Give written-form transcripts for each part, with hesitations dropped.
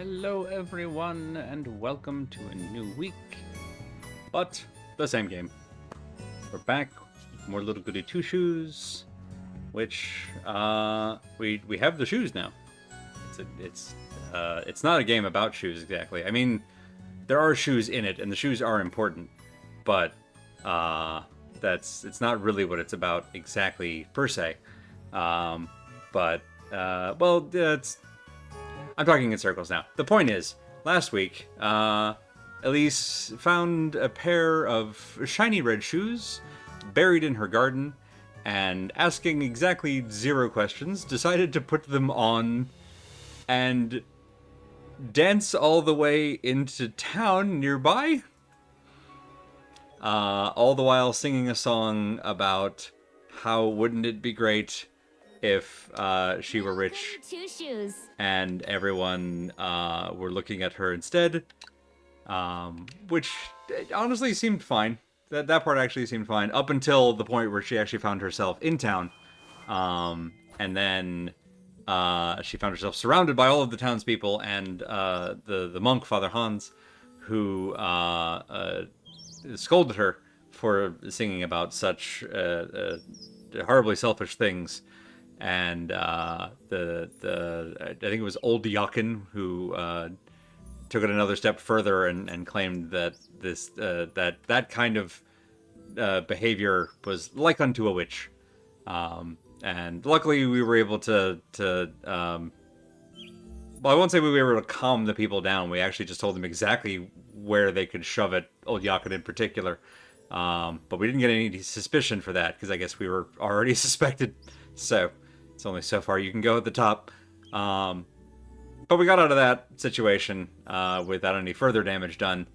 Hello everyone and welcome to a new week, but the same game. We're back with more Little Goody Two Shoes, which we have the shoes now. It's not a game about shoes exactly. I mean, there are shoes in it and the shoes are important, but it's not really what it's about exactly per se. I'm talking in circles now. The point is, last week, Elise found a pair of shiny red shoes buried in her garden, and asking exactly 0 questions, decided to put them on and dance all the way into town nearby. All the while singing a song about how wouldn't it be great if she were rich and everyone were looking at her instead, which honestly seemed fine. That part actually seemed fine up until the point where she actually found herself in town, and then she found herself surrounded by all of the townspeople and the monk, Father Hans, who scolded her for singing about such horribly selfish things. And I think it was old Yakin who took it another step further and claimed that that kind of behavior was like unto a witch. And luckily we were able to well, I won't say we were able to calm the people down. We actually just told them exactly where they could shove it, old Yakin in particular. But we didn't get any suspicion for that because I guess we were already suspected. So it's only so far you can go at the top. But we got out of that situation without any further damage done.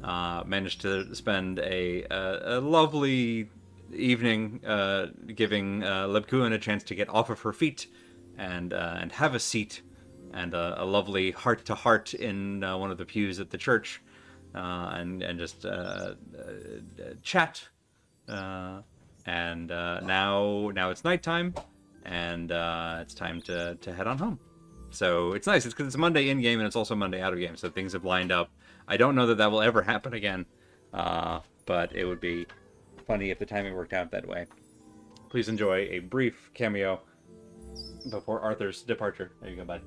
Managed to spend a lovely evening giving Lebkuin a chance to get off of her feet and have a seat and a lovely heart-to-heart in one of the pews at the church, and just chat. And now it's nighttime, and it's time to head on home. So it's nice. It's because it's Monday in game and it's also Monday out of game, so things have lined up. I don't know that will ever happen again, but it would be funny if the timing worked out that way. Please enjoy a brief cameo before Arthur's departure. There you go, bud.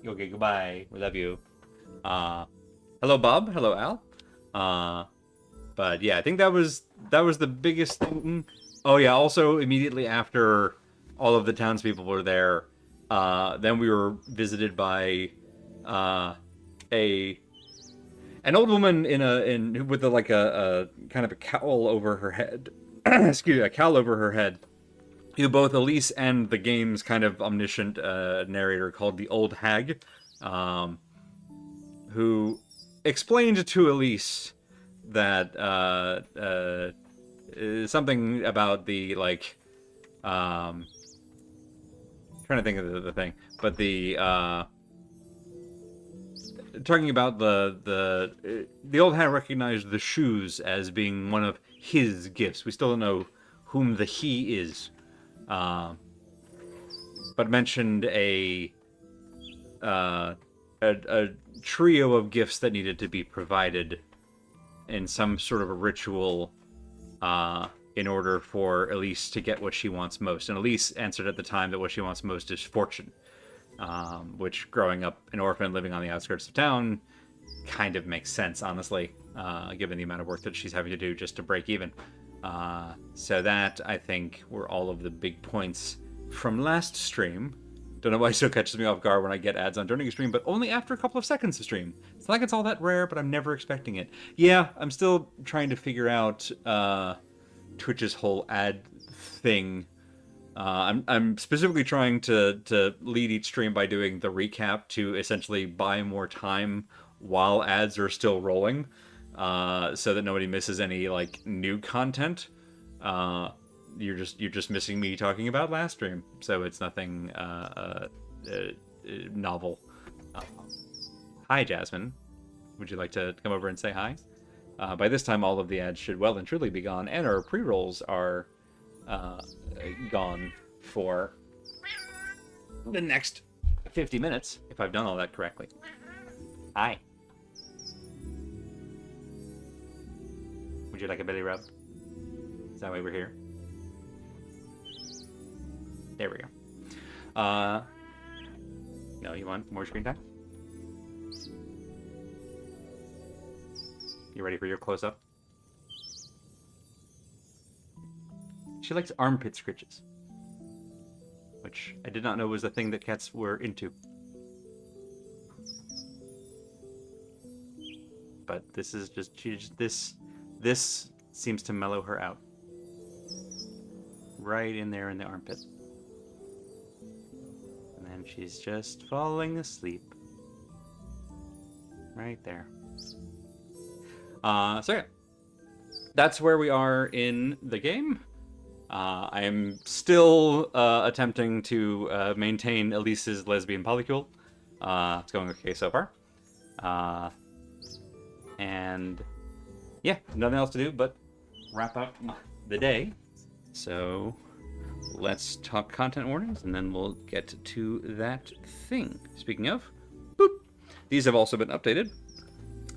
Okay, goodbye. We love you. Hello, Bob. Hello, Al. But yeah, I think that was the biggest thing. Oh yeah, also immediately after all of the townspeople were there, then we were visited by an old woman with a kind of a cowl over her head. Excuse me, a cowl over her head. Who both Elise and the game's kind of omniscient narrator called the Old Hag, who explained to Elise that something about the trying to think of the thing, but the talking about the Old Hag recognized the shoes as being one of his gifts. We still don't know whom the he is, but mentioned a trio of gifts that needed to be provided in some sort of a ritual in order for Elise to get what she wants most. And Elise answered at the time that what she wants most is fortune, which, growing up an orphan living on the outskirts of town, kind of makes sense, honestly, given the amount of work that she's having to do just to break even. So that, I think, were all of the big points from last stream. Don't know why it still catches me off guard when I get ads on during a stream, but only after a couple of seconds of stream. It's not like it's all that rare, but I'm never expecting it. Yeah, I'm still trying to figure out Twitch's whole ad thing. I'm specifically trying to lead each stream by doing the recap to essentially buy more time while ads are still rolling, so that nobody misses any new content. You're just missing me talking about last stream, so it's nothing novel. Hi, Jasmine. Would you like to come over and say hi? By this time, all of the ads should well and truly be gone, and our pre-rolls are gone for the next 50 minutes, if I've done all that correctly. Hi. Would you like a belly rub? Is that why we're here? There we go. No, you want more screen time? You ready for your close-up? She likes armpit scritches, which I did not know was a thing that cats were into. But this is just this seems to mellow her out. Right in there in the armpit. And then she's just falling asleep. Right there. So yeah. That's where we are in the game. I am still attempting to maintain Elise's lesbian polycule. It's going okay so far. And yeah, nothing else to do but wrap up the day. So let's talk content warnings, and then we'll get to that thing. Speaking of, boop. These have also been updated.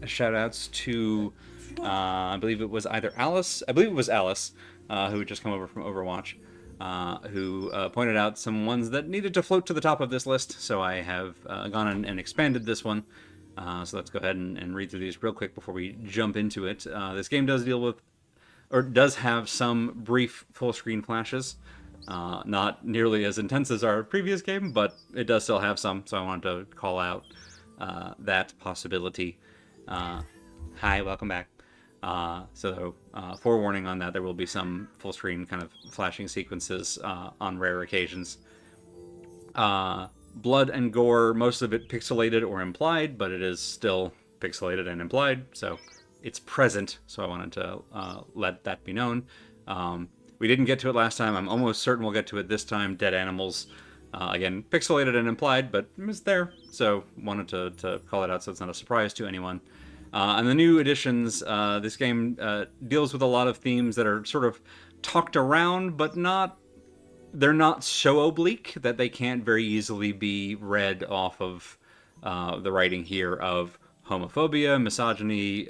Shout outs to, I believe it was either Alice. I believe it was Alice, who had just come over from Overwatch, who pointed out some ones that needed to float to the top of this list. So I have gone and expanded this one. So let's go ahead and read through these real quick before we jump into it. This game does deal with, or does have some brief full screen flashes. Not nearly as intense as our previous game, but it does still have some. So I wanted to call out that possibility. Hi, welcome back. So forewarning on that, there will be some full screen kind of flashing sequences on rare occasions. Blood and gore, most of it pixelated or implied, but it is still pixelated and implied, so it's present, so I wanted to let that be known. We didn't get to it last time. I'm almost certain we'll get to it this time. Dead animals, again, pixelated and implied, but it was there, so wanted to call it out so it's not a surprise to anyone. And the new additions, this game deals with a lot of themes that are sort of talked around, but they're not so oblique that they can't very easily be read off of the writing here of homophobia, misogyny,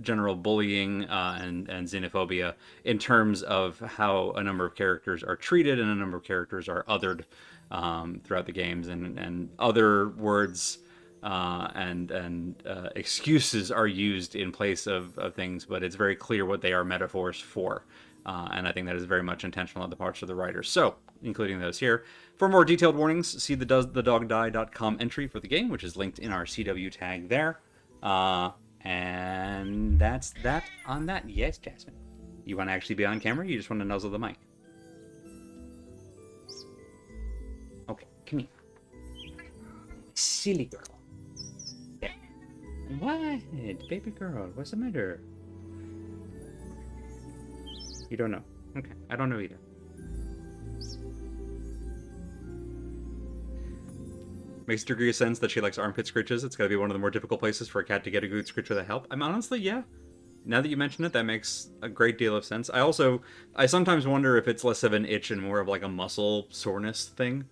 general bullying, and xenophobia in terms of how a number of characters are treated and a number of characters are othered throughout the games, and other words and excuses are used in place of things, but it's very clear what they are metaphors for. And I think that is very much intentional on the parts of the writers. So, including those here. For more detailed warnings, see the doesthedogdie.com entry for the game, which is linked in our CW tag there. And that's that on that. Yes, Jasmine. You want to actually be on camera? You just want to nuzzle the mic? Okay, come here. Silly girl. There. What? Baby girl, what's the matter? You don't know. Okay, I don't know either. Makes a degree of sense that she likes armpit scritches. It's gotta be one of the more difficult places for a cat to get a good scritch with help. I'm honestly, yeah. Now that you mention it, that makes a great deal of sense. I sometimes wonder if it's less of an itch and more of like a muscle soreness thing,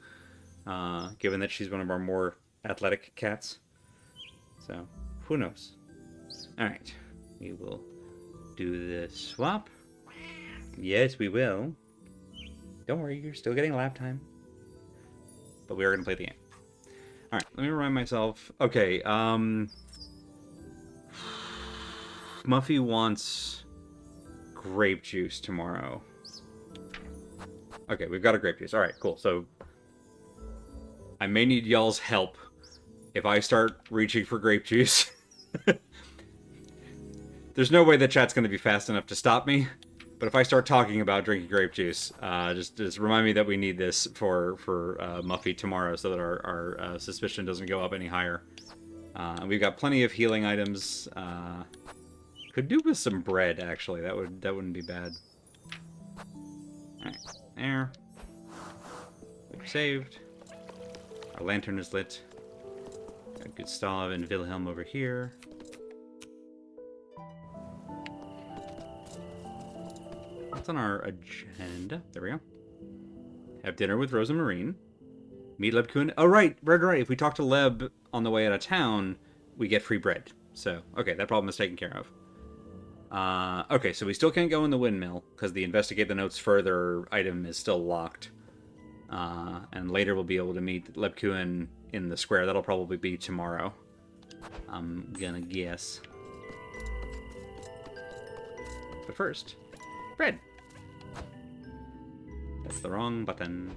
given that she's one of our more athletic cats. So, who knows? Alright, we will do the swap. Yes, we will. Don't worry, you're still getting lap time. But we are going to play the game. Alright, let me remind myself. Okay, Muffy wants grape juice tomorrow. Okay, we've got a grape juice. Alright, cool. So, I may need y'all's help if I start reaching for grape juice. There's no way the chat's going to be fast enough to stop me. But if I start talking about drinking grape juice, just remind me that we need this for Muffy tomorrow, so that our suspicion doesn't go up any higher. We've got plenty of healing items. Could do with some bread, actually. That wouldn't be bad. All right, there. We've saved. Our lantern is lit. Got Gustav and Wilhelm over here. What's on our agenda? There we go. Have dinner with Rosa Marine. Meet Leb Kuhn. Oh, right. If we talk to Leb on the way out of town, we get free bread. So, okay, that problem is taken care of. Okay, so we still can't go in the windmill, because the investigate the notes further item is still locked. And later we'll be able to meet Lebkuin in the square. That'll probably be tomorrow, I'm gonna guess. But first, bread. That's the wrong button.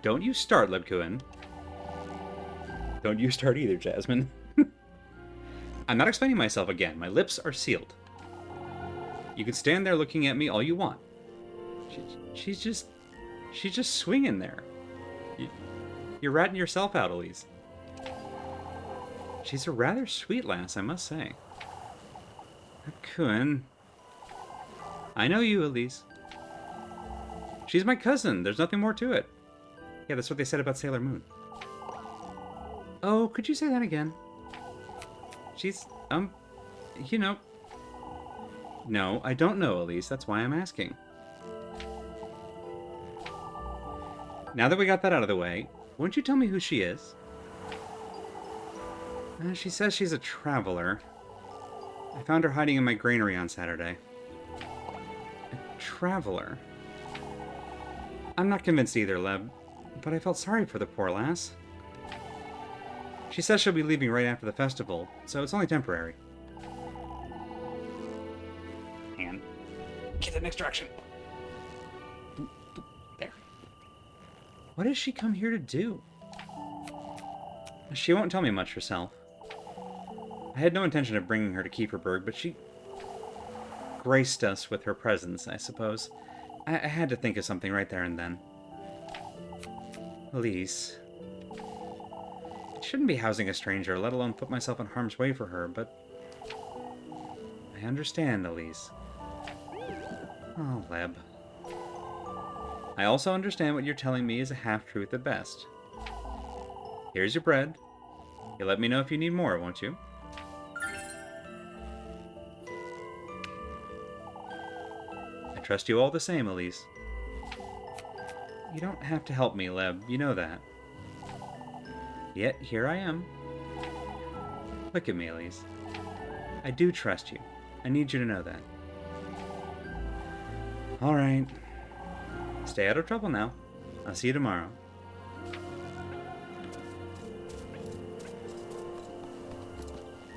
Don't you start, Lebkuin. Don't you start either, Jasmine. I'm not explaining myself again. My lips are sealed. You can stand there looking at me all you want. She's just swinging there. You're ratting yourself out, Elise. She's a rather sweet lass, I must say. Lebkuin. I know you, Elise. She's my cousin. There's nothing more to it. Yeah, that's what they said about Sailor Moon. Oh, could you say that again? She's, you know... No, I don't know, Elise. That's why I'm asking. Now that we got that out of the way, won't you tell me who she is? She says she's a traveler. I found her hiding in my granary on Saturday. A traveler? I'm not convinced either, Leb, but I felt sorry for the poor lass. She says she'll be leaving right after the festival, so it's only temporary. And get the next direction. There. What does she come here to do? She won't tell me much herself. I had no intention of bringing her to Kieferberg, but she graced us with her presence, I suppose. I had to think of something right there and then. Elise. I shouldn't be housing a stranger, let alone put myself in harm's way for her, but... I understand, Elise. Oh, Leb. I also understand what you're telling me is a half-truth at best. Here's your bread. You'll let me know if you need more, won't you? I trust you all the same, Elise. You don't have to help me, Leb. You know that. Yet, here I am. Look at me, Elise. I do trust you. I need you to know that. Alright. Stay out of trouble now. I'll see you tomorrow.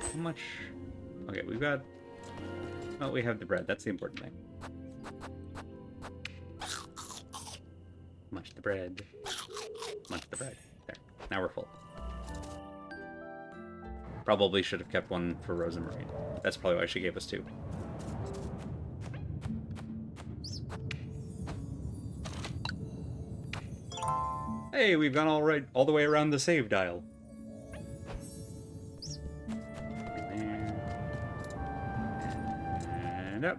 How much... Okay, we've got... Well, we have the bread. That's the important thing. Munch the bread. Munch the bread. There. Now we're full. Probably should have kept one for Rosemary. That's probably why she gave us two. Hey, we've gone all the way around the save dial. And up.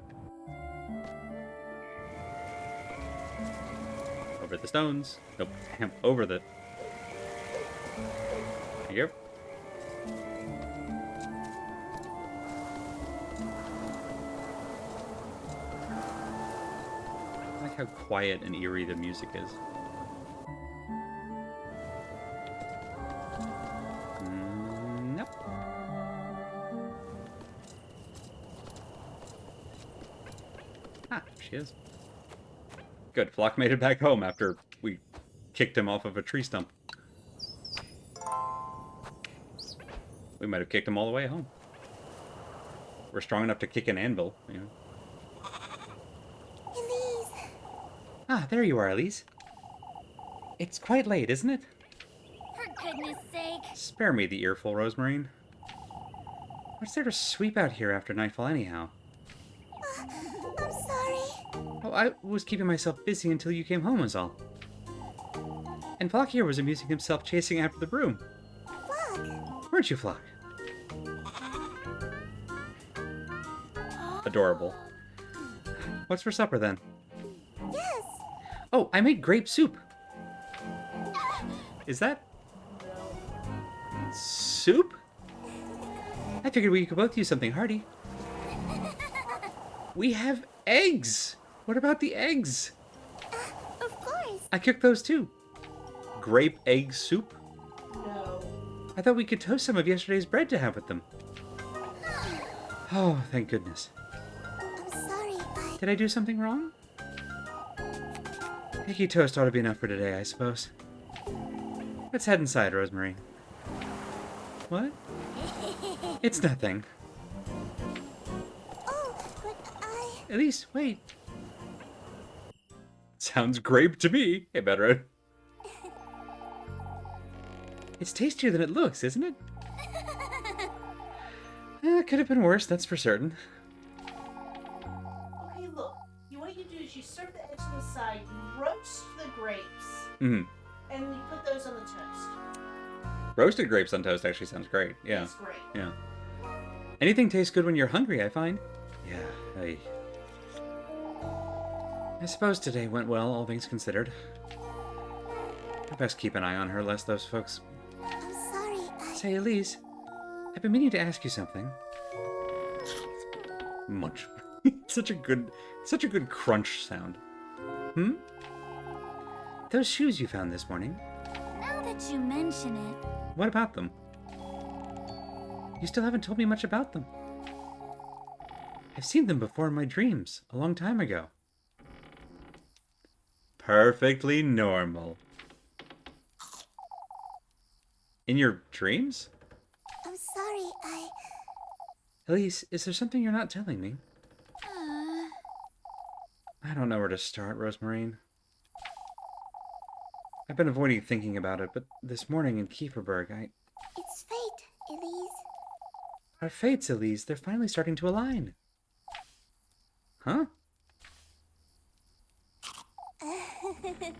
Over the stones. Nope. Over the... There you go. I like how quiet and eerie the music is. Nope. Ah, she is. Good. Flock made it back home after we kicked him off of a tree stump. We might have kicked him all the way home. We're strong enough to kick an anvil, you know. Elise! Ah, there you are, Elise. It's quite late, isn't it? For goodness sake. Spare me the earful, Rosemarine. What's there to sweep out here after nightfall anyhow? I'm sorry. Oh, I was keeping myself busy until you came home was all. And Flock here was amusing himself chasing after the broom. Flock! Weren't you, Flock? Adorable. What's for supper, then? Yes! Oh, I made grape soup. Is that... soup? I figured we could both use something hearty. We have eggs! What about the eggs? Of course. I cooked those too. Grape egg soup? No. I thought we could toast some of yesterday's bread to have with them. Oh, thank goodness. I'm sorry, Did I do something wrong? Eggy toast ought to be enough for today, I suppose. Let's head inside, Rosemary. What? It's nothing. Oh, but Elise, wait. Sounds grape to me. Hey, better. It's tastier than it looks, isn't it? Could have been worse, that's for certain. Okay, look. What you do is you serve the eggs on the side, you roast the grapes, Mm. and you put those on the toast. Roasted grapes on toast actually sounds great. Yeah. It's great. Yeah. Anything tastes good when you're hungry, I find. Yeah, I suppose today went well, all things considered. I best keep an eye on her, lest those folks... I'm sorry, Say, Elise, I've been meaning to ask you something. Munch. Such a good crunch sound. Hmm? Those shoes you found this morning, Now that you mention it, what about them? You still haven't told me much about them. I've seen them before in my dreams, a long time ago. Perfectly normal. In your dreams? I'm sorry, Elise, is there something you're not telling me? I don't know where to start, Rosemarine. I've been avoiding thinking about it, but this morning in Kieferberg, It's fate, Elise. Our fates, Elise, they're finally starting to align. Huh?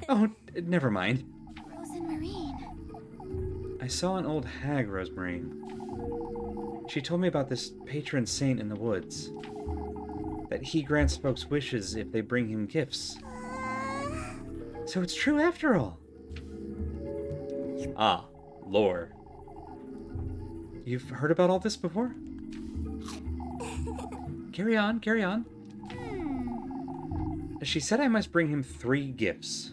Oh, never mind. Rose and Marine. I saw an old hag, Rosemarine. She told me about this patron saint in the woods. That he grants folks wishes if they bring him gifts. So it's true after all. Ah, lore. You've heard about all this before? Carry on, carry on. She said I must bring him 3 gifts.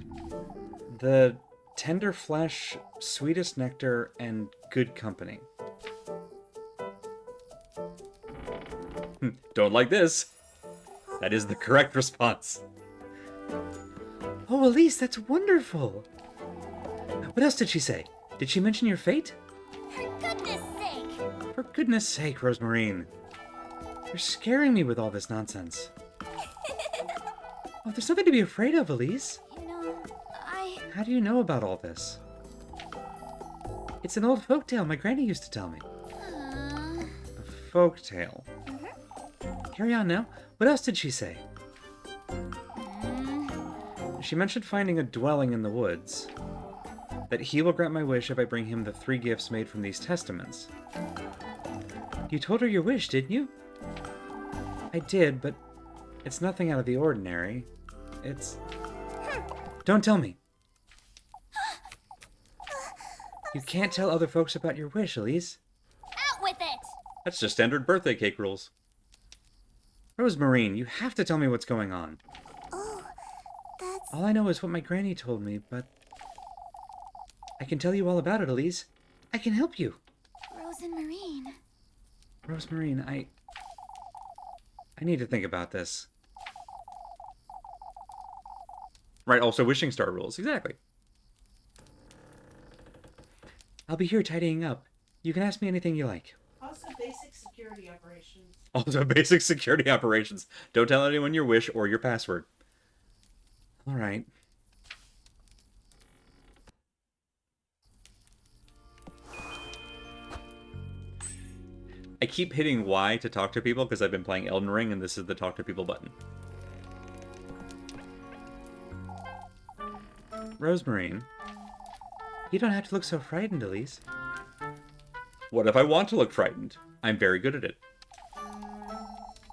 The tender flesh, sweetest nectar, and good company. Don't like this. That is the correct response. Oh, Elise, that's wonderful. What else did she say? Did she mention your fate? For goodness sake! For goodness sake, Rosemarine. You're scaring me with all this nonsense. Oh, there's nothing to be afraid of, Elise. You know, How do you know about all this? It's an old folktale my granny used to tell me. A folktale. Carry on now. What else did she say? She mentioned finding a dwelling in the woods. That he will grant my wish if I bring him the 3 gifts made from these testaments. You told her your wish, didn't you? I did, but it's nothing out of the ordinary. It's... Don't tell me. You can't tell other folks about your wish, Elise. Out with it! That's just standard birthday cake rules. Rosemarine, you have to tell me what's going on. Oh, that's... All I know is what my granny told me, but... I can tell you all about it, Elise. I can help you. Rose and Marine. Rosemarine, I need to think about this. Right, also wishing star rules, exactly. I'll be here tidying up. You can ask me anything you like. Also, basic security operations. Also basic security operations. Don't tell anyone your wish or your password. All right. I keep hitting Y to talk to people because I've been playing Elden Ring and this is the talk to people button. Rosemarine, you don't have to look so frightened, Elise. What if I want to look frightened? I'm very good at it.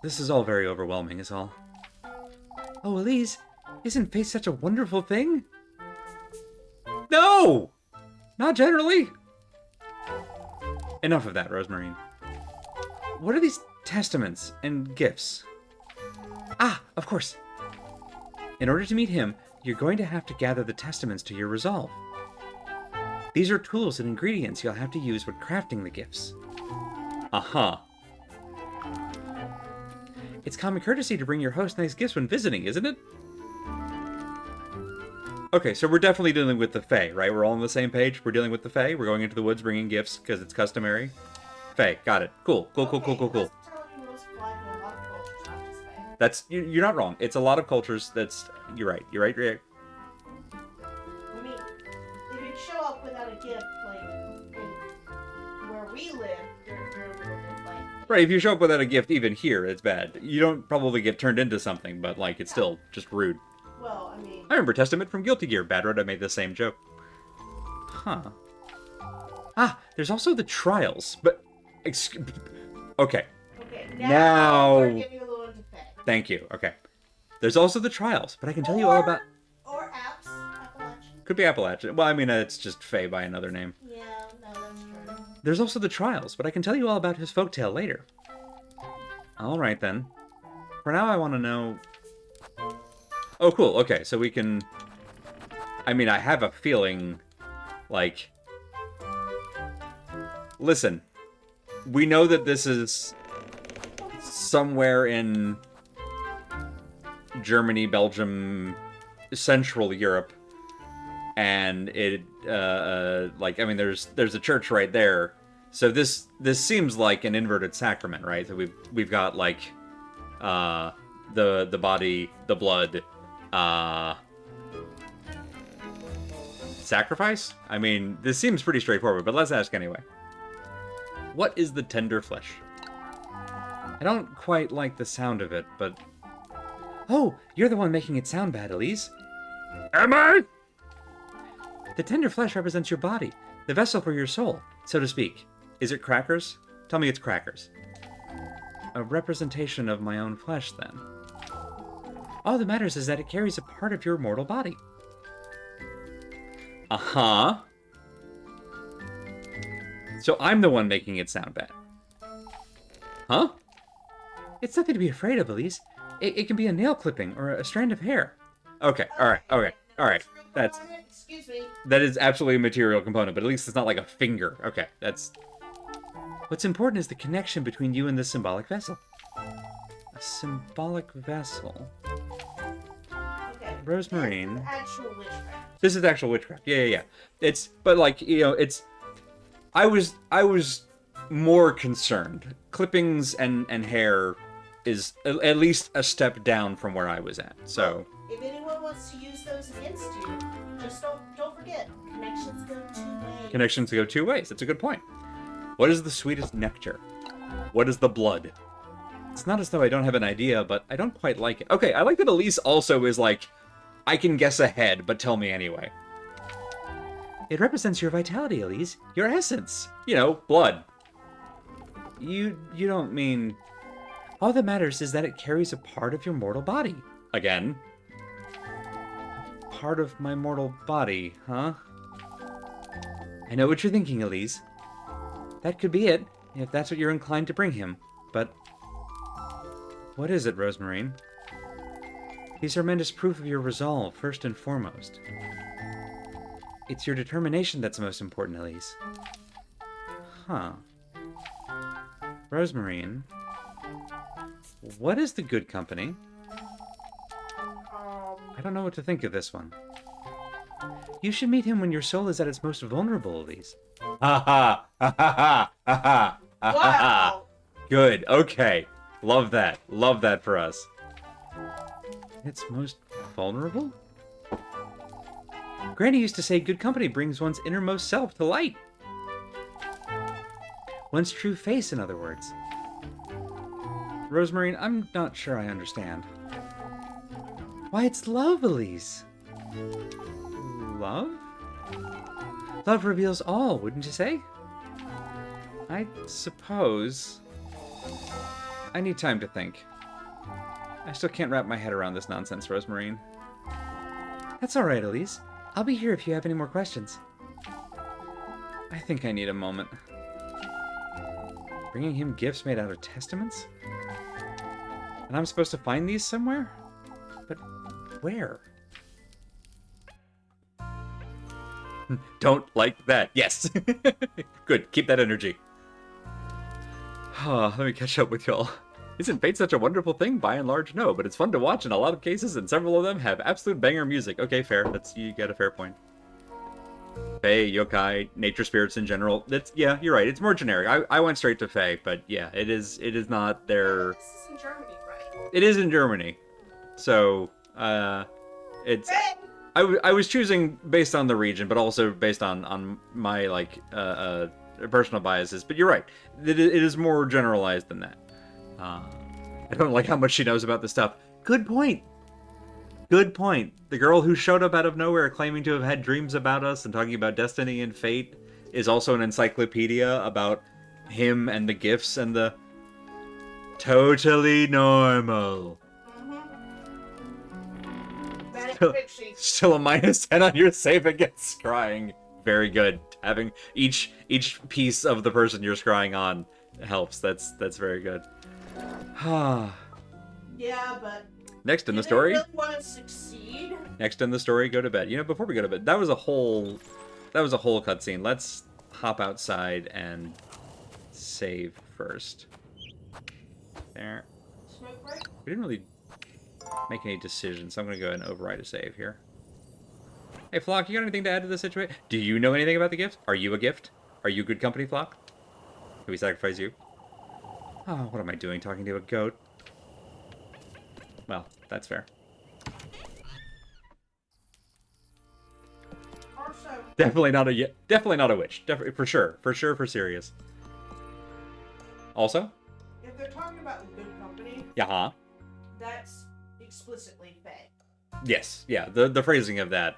This is all very overwhelming, is all. Oh, Elise, isn't fate such a wonderful thing? No! Not generally! Enough of that, Rosemarine. What are these testaments and gifts? Ah, of course. In order to meet him, you're going to have to gather the testaments to your resolve. These are tools and ingredients you'll have to use when crafting the gifts. Uh-huh. It's common courtesy to bring your host nice gifts when visiting, isn't it? Okay, so we're definitely dealing with the Fae, right? We're all on the same page. We're dealing with the Fae. We're going into the woods bringing gifts because it's customary. Fae, got it. Cool. That's you're not wrong. It's a lot of cultures. You're right. You're right. I mean, if you show up without a gift, like where we live, they're a little bit like. Right. If you show up without a gift, even here, it's bad. You don't probably get turned into something, but like it's still just rude. Well, I mean. I remember Testament from Guilty Gear. Bad Road. I made the same joke. Huh. Ah, there's also the trials, but. Okay. Okay. Now. We're getting a little into Fae. Thank you. Okay. There's also the trials, but I can tell you all about. Or Appalachian. Could be Appalachian. Well, I mean, it's just Fae by another name. Yeah, no, that's true. There's also the trials, but I can tell you all about his folktale later. Alright then. For now, I want to know... Oh, cool. Okay, so we can... I mean, I have a feeling, like... Listen. We know that this is somewhere in Germany, Belgium, Central Europe. And it, like, I mean, there's a church right there. So this seems like an inverted sacrament, right? So we've got like, the body, the blood, sacrifice? I mean, this seems pretty straightforward, but let's ask anyway. What is the tender flesh? I don't quite like the sound of it, but... Oh, you're the one making it sound bad, Elise. Am I? The tender flesh represents your body, the vessel for your soul, so to speak. Is it crackers? Tell me it's crackers. A representation of my own flesh, then. All that matters is that it carries a part of your mortal body. Uh-huh. So I'm the one making it sound bad. Huh? It's nothing to be afraid of, Elise. It can be a nail clipping or a strand of hair. Okay, alright. That's... Excuse me. That is absolutely a material component, but at least it's not like a finger. Okay, that's... What's important is the connection between you and this symbolic vessel. A symbolic vessel. Okay. Rosemarine. Actual witchcraft. This is actual witchcraft. Yeah. It's... But, like, you know, it's... I was more concerned. Clippings and hair is at least a step down from where I was at, so... If anyone wants to use those against you, just don't forget, connections go 2 ways. Connections go 2 ways. That's a good point. What is the sweetest nectar? What is the blood? It's not as though I don't have an idea, but I don't quite like it. Okay, I like that Elise also is like, I can guess ahead, but tell me anyway. It represents your vitality, Elise. Your essence. You know, blood. You don't mean... All that matters is that it carries a part of your mortal body. Again. Part of my mortal body, huh? I know what you're thinking, Elise. That could be it, if that's what you're inclined to bring him. But... What is it, Rosemarine? These are meant as proof of your resolve, first and foremost. It's your determination that's most important, Elise. Huh. Rosemarine. What is the good company? I don't know what to think of this one. You should meet him when your soul is at its most vulnerable, Elise. Ha ha! Ha ha ha! Ha Wow! Good, okay. Love that. Love that for us. Its most vulnerable? Granny used to say good company brings one's innermost self to light. One's true face, in other words. Rosemarine, I'm not sure I understand. Why, it's love, Elise. Love? Love reveals all, wouldn't you say? I suppose. I need time to think. I still can't wrap my head around this nonsense, Rosemarine. That's alright, Elise. I'll be here if you have any more questions. I think I need a moment. Bringing him gifts made out of testaments? And I'm supposed to find these somewhere? But where? Don't like that. Yes. Good. Keep that energy. Let me catch up with y'all. Isn't fate such a wonderful thing? By and large, no, but it's fun to watch in a lot of cases, and several of them have absolute banger music. Okay, fair. You get a fair point. Fae, yokai, nature spirits in general. Yeah, you're right. It's more generic. I went straight to Fae, but yeah, it is not their. This is in Germany, right? It is in Germany, so it's. I was choosing based on the region, but also based on my personal biases. But you're right. It is more generalized than that. I don't like how much she knows about this stuff. Good point. Good point. The girl who showed up out of nowhere claiming to have had dreams about us and talking about destiny and fate is also an encyclopedia about him and the gifts and the... Totally normal. Still a -10 on your save against scrying. Very good. Having each piece of the person you're scrying on helps. That's very good. Yeah, but next in the story. Really want to succeed. Next in the story, go to bed. You know, before we go to bed, that was a whole cutscene. Let's hop outside and save first. There. Smoke break? We didn't really make any decisions, so I'm gonna go ahead and override a save here. Hey, Flock, you got anything to add to the situation? Do you know anything about the gift? Are you a gift? Are you good company, Flock? Can we sacrifice you? Oh, what am I doing talking to a goat? Well, that's fair. Also, Definitely not a witch. For sure, for serious. Also? if they're talking about good company, Yeah. that's explicitly Fae. Yes, yeah, the phrasing of that.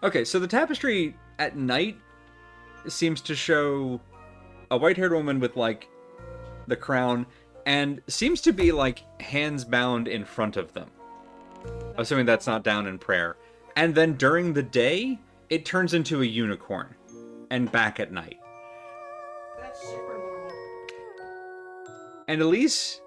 Okay, so the tapestry at night seems to show a white-haired woman with, like, the crown, and seems to be, like, hands bound in front of them. Assuming that's not down in prayer. And then during the day, it turns into a unicorn. And back at night. That's super normal. And Elise...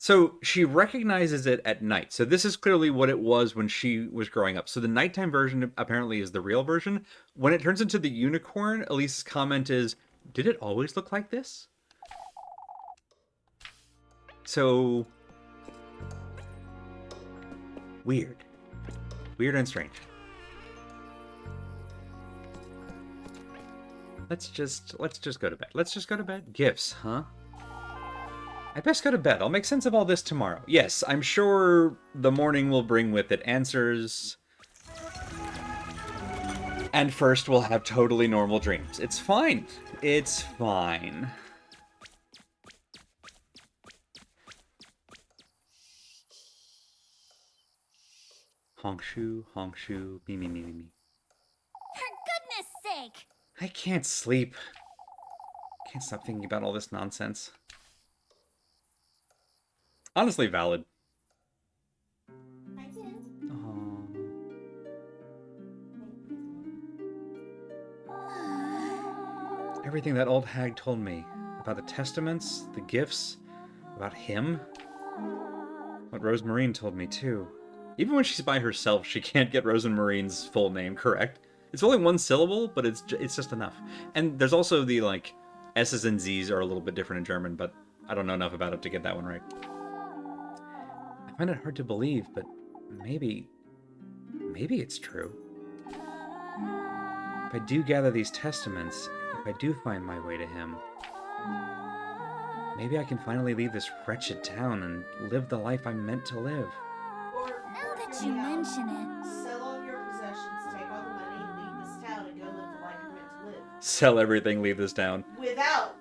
So she recognizes it at night. So this is clearly what it was when she was growing up. So the nighttime version apparently is the real version. When it turns into the unicorn, Elise's comment is, did it always look like this? So... Weird. Weird and strange. Let's just go to bed. Let's just go to bed. Gifts, huh? I best go to bed. I'll make sense of all this tomorrow. Yes, I'm sure the morning will bring with it answers. And first we'll have totally normal dreams. It's fine. It's fine. Honk shoe, me, me, me, me, me. For goodness sake! I can't sleep. Can't stop thinking about all this nonsense. Honestly valid. I didn't. Everything that old hag told me about the testaments, the gifts, about him. What Rose Marine told me too. Even when she's by herself, she can't get Rose Marine's full name correct. It's only one syllable, but it's just enough. And there's also the, like, S's and Z's are a little bit different in German, but I don't know enough about it to get that one right. I find it hard to believe, but maybe it's true. If I do gather these testaments, if I do find my way to him, maybe I can finally leave this wretched town and live the life I'm meant to live. Or, Now that you mention it. sell all your possessions, take all the money, leave this town, and go live the life you're meant to live. Sell everything, leave this town. Without,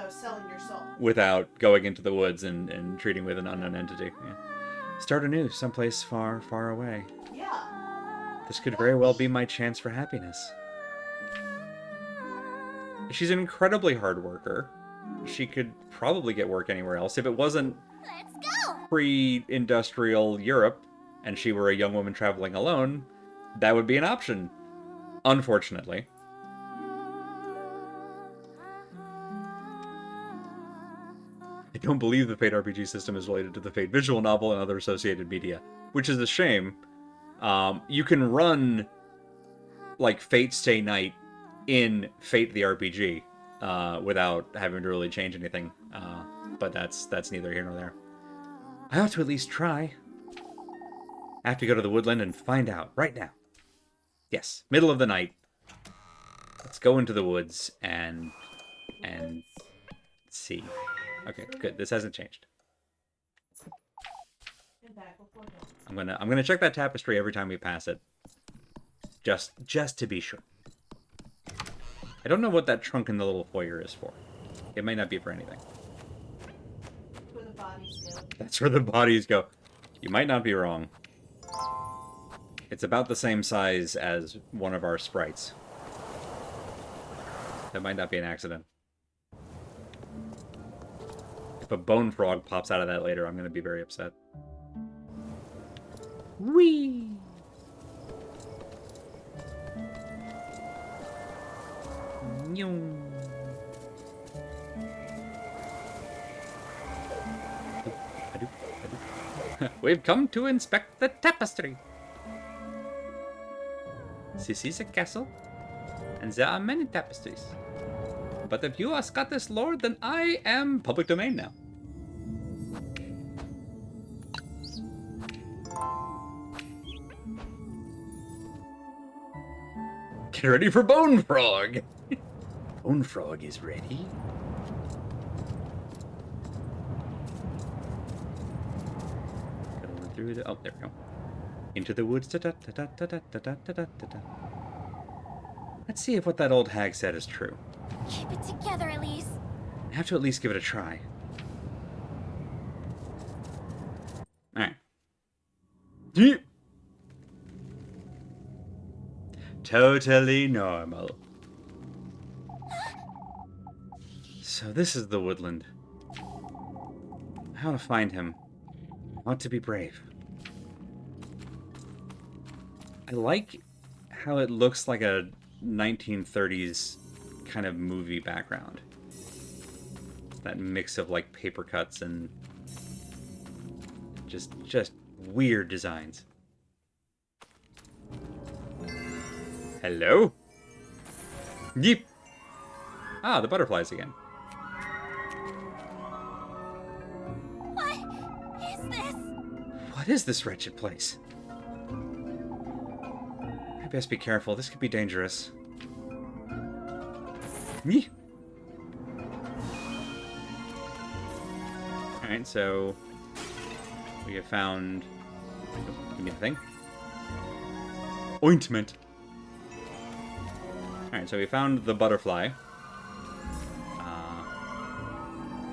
selling your soul. Without going into the woods and treating with an unknown entity. Yeah. Start anew, someplace far, far away. Yeah. This could very well be my chance for happiness. She's an incredibly hard worker. She could probably get work anywhere else. If it wasn't Let's go! pre-industrial Europe, and she were a young woman traveling alone, that would be an option. Unfortunately. I don't believe the Fate RPG system is related to the Fate visual novel and other associated media, which is a shame. You can run like Fate Stay Night in Fate the RPG without having to really change anything. But that's neither here nor there. I ought to at least try. I have to go to the woodland and find out right now. Yes, middle of the night. Let's go into the woods and see. Okay, good. This hasn't changed. Get back before dawn. I'm gonna check that tapestry every time we pass it. Just to be sure. I don't know what that trunk in the little foyer is for. It might not be for anything. Where the bodies go. That's where the bodies go. You might not be wrong. It's about the same size as one of our sprites. That might not be an accident. If a bone frog pops out of that later, I'm going to be very upset. Whee! Nyong. We've come to inspect the tapestry. This is a castle, and there are many tapestries. But if you are Scottish lord, then I am public domain now. Get ready for Bone Frog! Bone Frog is ready. Going through the... Oh, there we go. Into the woods. Let's see if what that old hag said is true. Keep it together, Elise. I have to at least give it a try. Alright. Totally normal. So this is the woodland. How to find him. I want to be brave. I like how it looks like a 1930s kind of movie background. That mix of like paper cuts and just weird designs. Hello? Yeep. Ah, the butterflies again. What is this? What is this wretched place? I best be careful. This could be dangerous. Yee. Alright, so we have found... Give me the thing. Ointment. Alright, so we found the butterfly.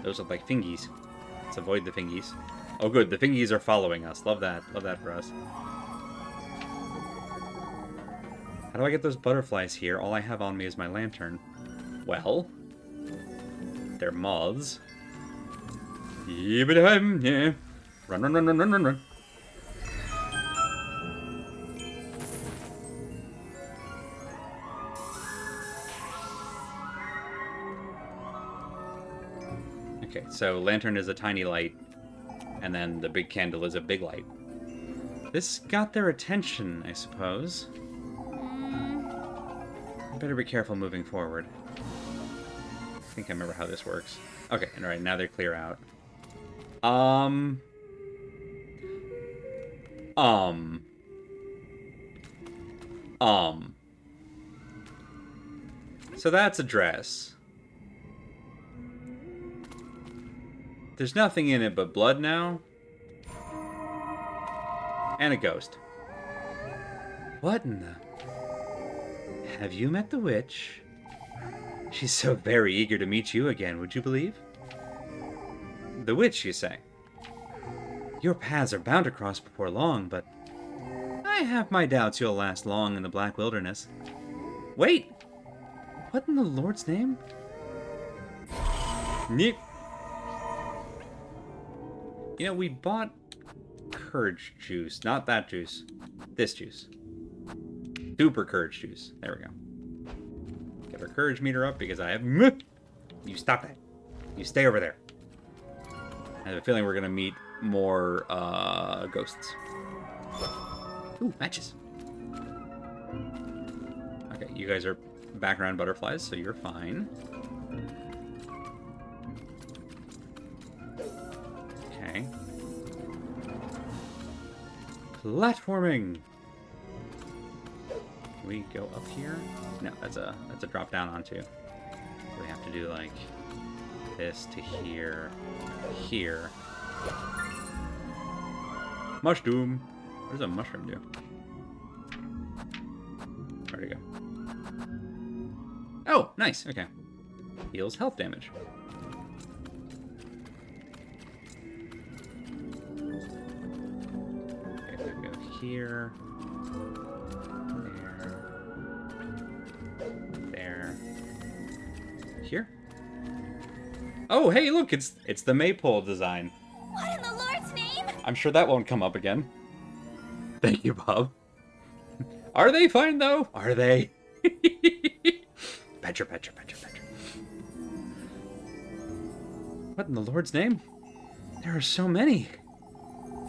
Those look like fingies. Let's avoid the fingies. Oh good, the fingies are following us. Love that. Love that for us. How do I get those butterflies here? All I have on me is my lantern. Well, they're moths. Yeah. Run, run, run, run, run, run, run. Okay, so lantern is a tiny light, and then the big candle is a big light. This got their attention, I suppose. I better be careful moving forward. I think I remember how this works. Okay, and alright, now they're clear out. So that's a dress. There's nothing in it but blood now. And a ghost. What in the... Have you met the witch? She's so very eager to meet you again, would you believe? The witch, you say? Your paths are bound to cross before long, but I have my doubts you'll last long in the Black Wilderness. Wait! What in the Lord's name? Neep. You know, we bought courage juice. Not that juice. This juice. Super courage juice. There we go. Get our courage meter up because I have... You stop that. You stay over there. I have a feeling we're going to meet more ghosts. Ooh, matches. Okay, you guys are background butterflies, so you're fine. Okay. Platforming. Can we go up here? No, that's a drop down onto. So we have to do like this to here, here. Mushroom. What does a mushroom do? Where'd it go? Oh, nice. Okay. Heals health damage. Okay, so we go here. There. Here. Oh, hey, look, it's the maypole design. What in the Lord's name? I'm sure that won't come up again. Thank you, Bob. Are they fine, though? Are they? Petcher, petcher, petcher, petcher. What in the Lord's name? There are so many.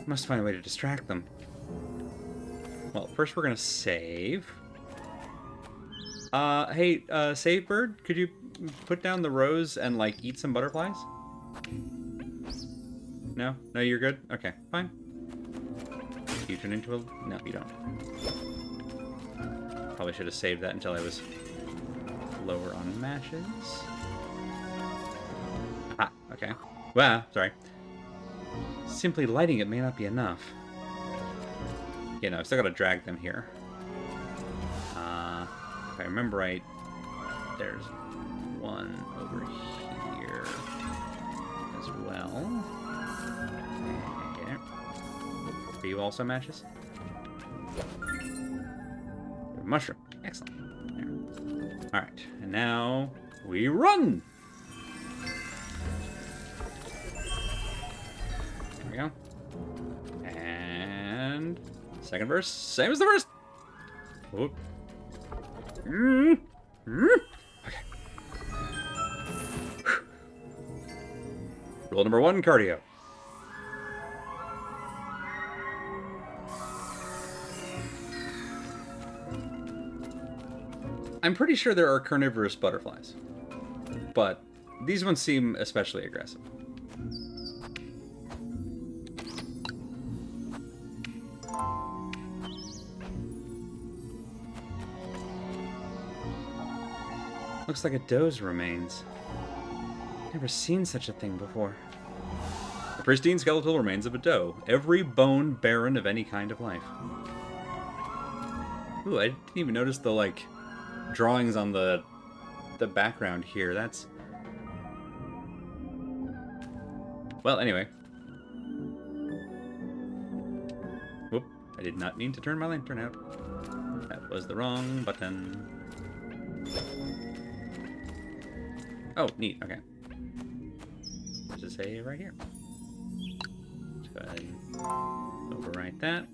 Must find a way to distract them. Well, first we're gonna save. Hey, Save Bird, could you put down the rose and, like, eat some butterflies? No? No, you're good? Okay, fine. Do you turn into a... No, you don't. Probably should have saved that until I was lower on matches. Ah, okay. Well, sorry. Simply lighting it may not be enough. You know, I've still got to drag them here. If I remember right, there's one over here as well. Okay. Are you also matches? Mushroom. Excellent. There. All right, and now we run. There we go. And second verse, same as the first. Whoop. Okay. Rule number 1, cardio. I'm pretty sure there are carnivorous butterflies, but these ones seem especially aggressive. Looks like a doe's remains. Never seen such a thing before. The pristine skeletal remains of a doe. Every bone barren of any kind of life. Ooh, I didn't even notice the, like, drawings on the background here. That's... Well, anyway. Whoop. I did not mean to turn my lantern out. That was the wrong button. Oh, neat. Okay. There's a save right here. Let's go ahead and overwrite that.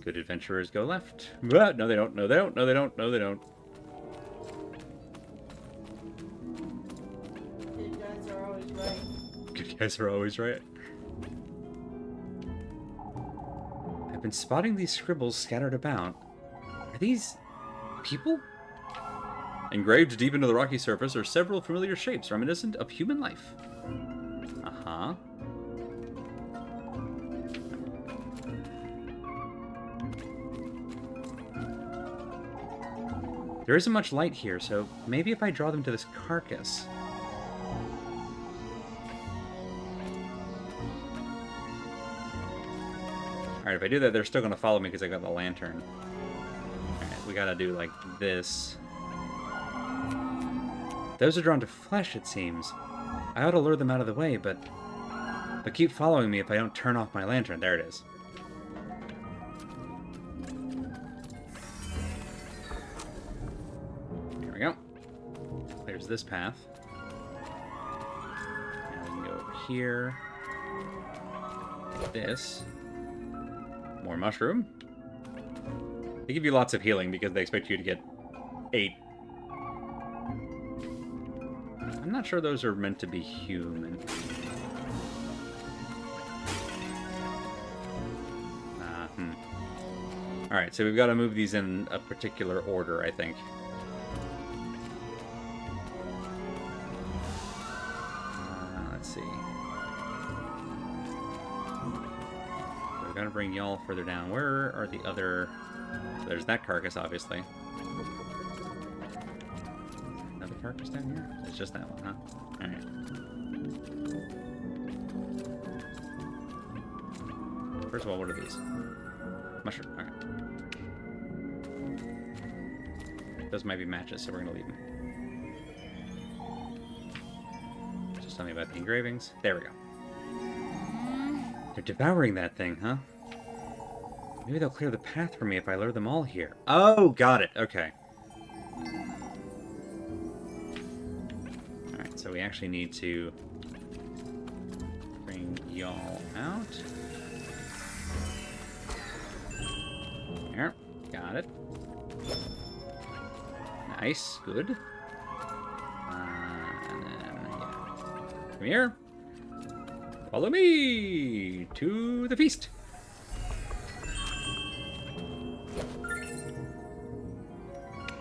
Good adventurers go left. No, they don't. No, they don't. No, they don't. No, they don't. Good guys are always right. Good guys are always right. I've been spotting these scribbles scattered about. Are these people? Engraved deep into the rocky surface are several familiar shapes reminiscent of human life. Uh-huh. There isn't much light here, so maybe if I draw them to this carcass. Alright, if I do that, they're still going to follow me because I got the lantern. Alright, we gotta do like this. Those are drawn to flesh, it seems. I ought to lure them out of the way, but keep following me if I don't turn off my lantern. There it is. Here we go. There's this path. And we can go over here. Like this. More mushroom. They give you lots of healing because they expect you to get 8. I'm not sure those are meant to be human. Alright, so we've got to move these in a particular order, I think. Let's see. So we're going to bring y'all further down. Where are the other... So there's that carcass, obviously. Another carcass down here? It's just that one, huh? Alright. First of all, what are these? Mushroom. Okay. Those might be matches, so we're going to leave them. Just tell me about the engravings. There we go. They're devouring that thing, huh? Maybe they'll clear the path for me if I lure them all here. Oh, got it. Okay. Alright, so we actually need to bring y'all out. There. Got it. Nice. Good. And then, yeah. Come here. Follow me to the feast.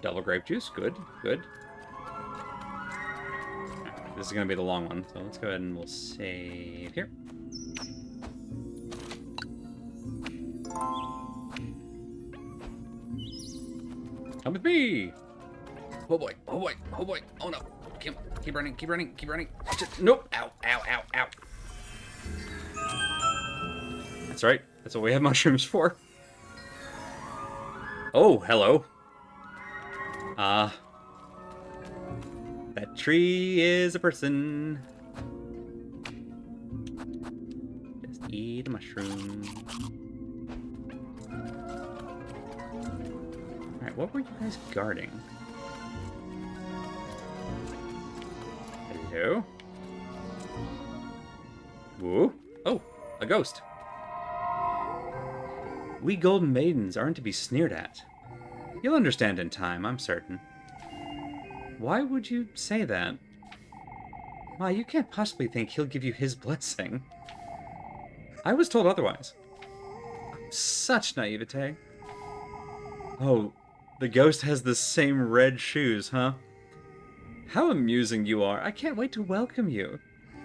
Double grape juice. Good. Good. Right, this is going to be the long one, so let's go ahead and we'll save here. Come with me! Oh boy, oh boy, oh boy, oh no. Keep running, keep running, keep running. Nope, ow, ow, ow, ow. That's right, that's what we have mushrooms for. Oh, hello. That tree is a person. Just eat a mushroom. Alright, what were you guys guarding? Hello? Whoa. Oh, a ghost. We golden maidens aren't to be sneered at. You'll understand in time, I'm certain. Why would you say that? Why, you can't possibly think he'll give you his blessing. I was told otherwise. Such naivete. Oh, the ghost has the same red shoes, huh? How amusing you are. I can't wait to welcome you.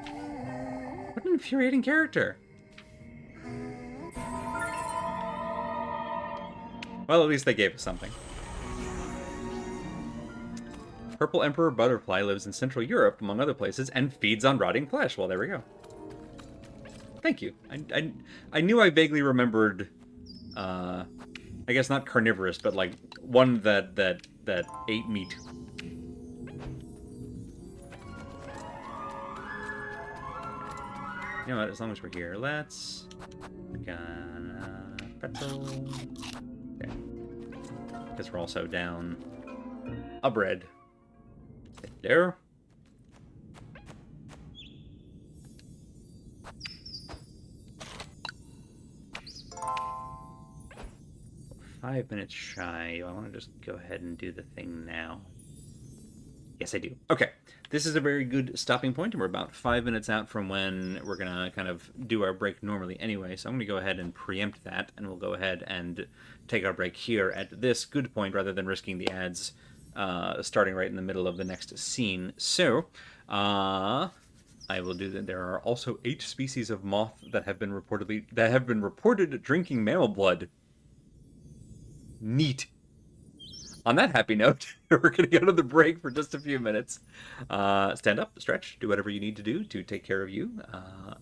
What an infuriating character. Well, at least they gave us something. Purple Emperor Butterfly lives in Central Europe, among other places, and feeds on rotting flesh. Well, there we go. Thank you. I knew I vaguely remembered, I guess not carnivorous, but like one that ate meat. You know what, as long as we're here, let's... pretzel... Okay. Because we're also down a bread. There. We're 5 minutes shy. I want to just go ahead and do the thing now. Yes, I do. Okay. This is a very good stopping point, and we're about 5 minutes out from when we're going to kind of do our break normally anyway, so I'm going to go ahead and preempt that, and we'll go ahead and take our break here at this good point rather than risking the ads starting right in the middle of the next scene. So, I will do that. There are also 8 species of moth that have been reported drinking mammal blood. Neat. On that happy note, we're going to go to the break for just a few minutes. Stand up, stretch, do whatever you need to do to take care of you,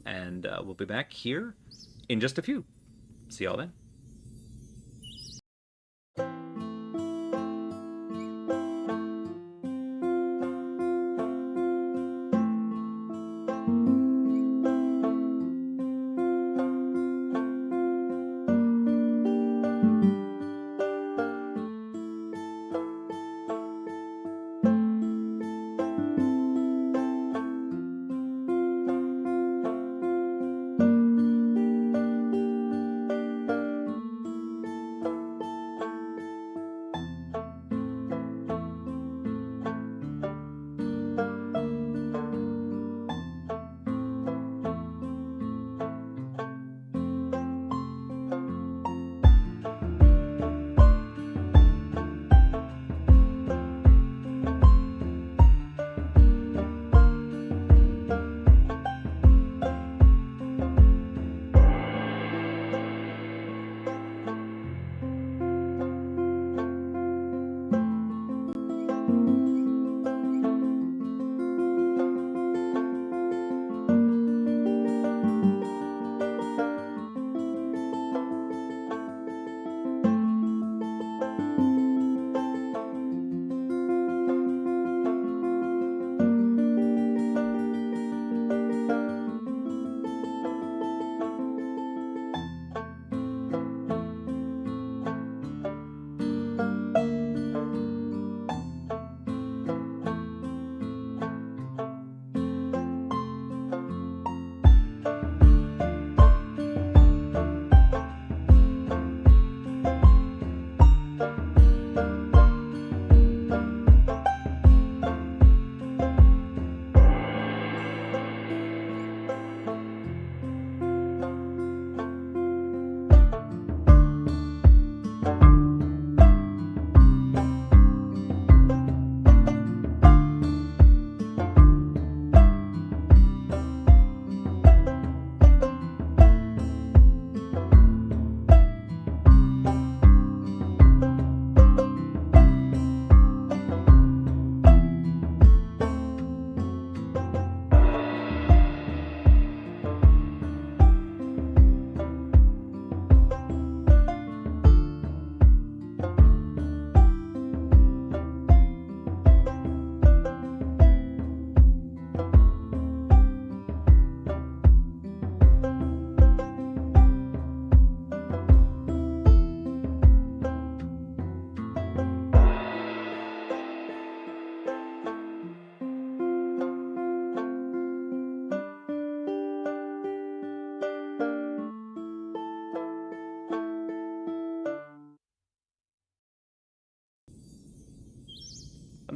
and we'll be back here in just a few. See y'all then.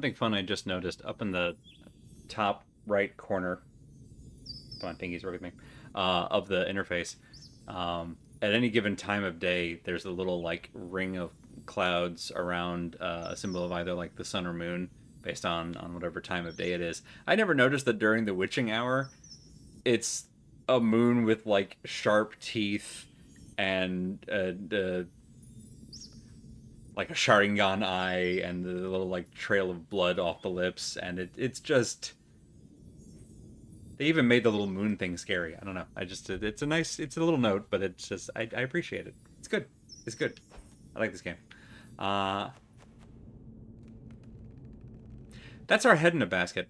Something fun I just noticed up in the top right corner. Come on, pinkies, work with me. Of the interface. At any given time of day, there's a little like ring of clouds around a symbol of either like the sun or moon, based on whatever time of day it is. I never noticed that during the witching hour, it's a moon with like sharp teeth and like a Sharingan eye and the little like trail of blood off the lips, and it's just they even made the little moon thing scary. I don't know. It's a nice, it's a little note, but it's just I appreciate it. It's good. It's good. I like this game. That's our head in a basket.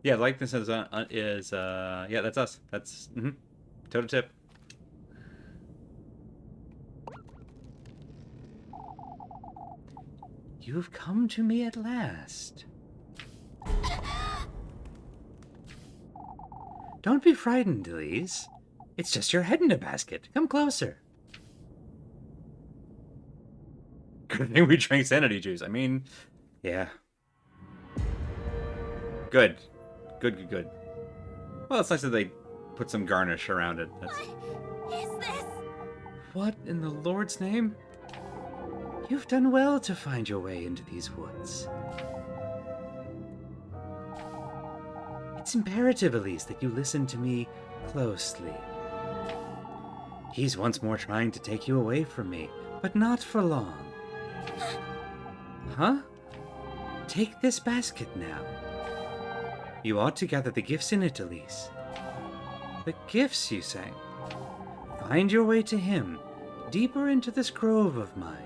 Yeah, the likeness is yeah, that's us. That's toe to tip. You've come to me at last. Don't be frightened, Elise. It's just your head in a basket. Come closer. Good thing we drank sanity juice. I mean, yeah. Good. Good. Well, it's nice that they put some garnish around it. What is this? What in the Lord's name? You've done well to find your way into these woods. It's imperative, Elise, that you listen to me closely. He's once more trying to take you away from me, but not for long. Huh? Take this basket now. You ought to gather the gifts in it, Elise. The gifts, you say? Find your way to him, deeper into this grove of mine.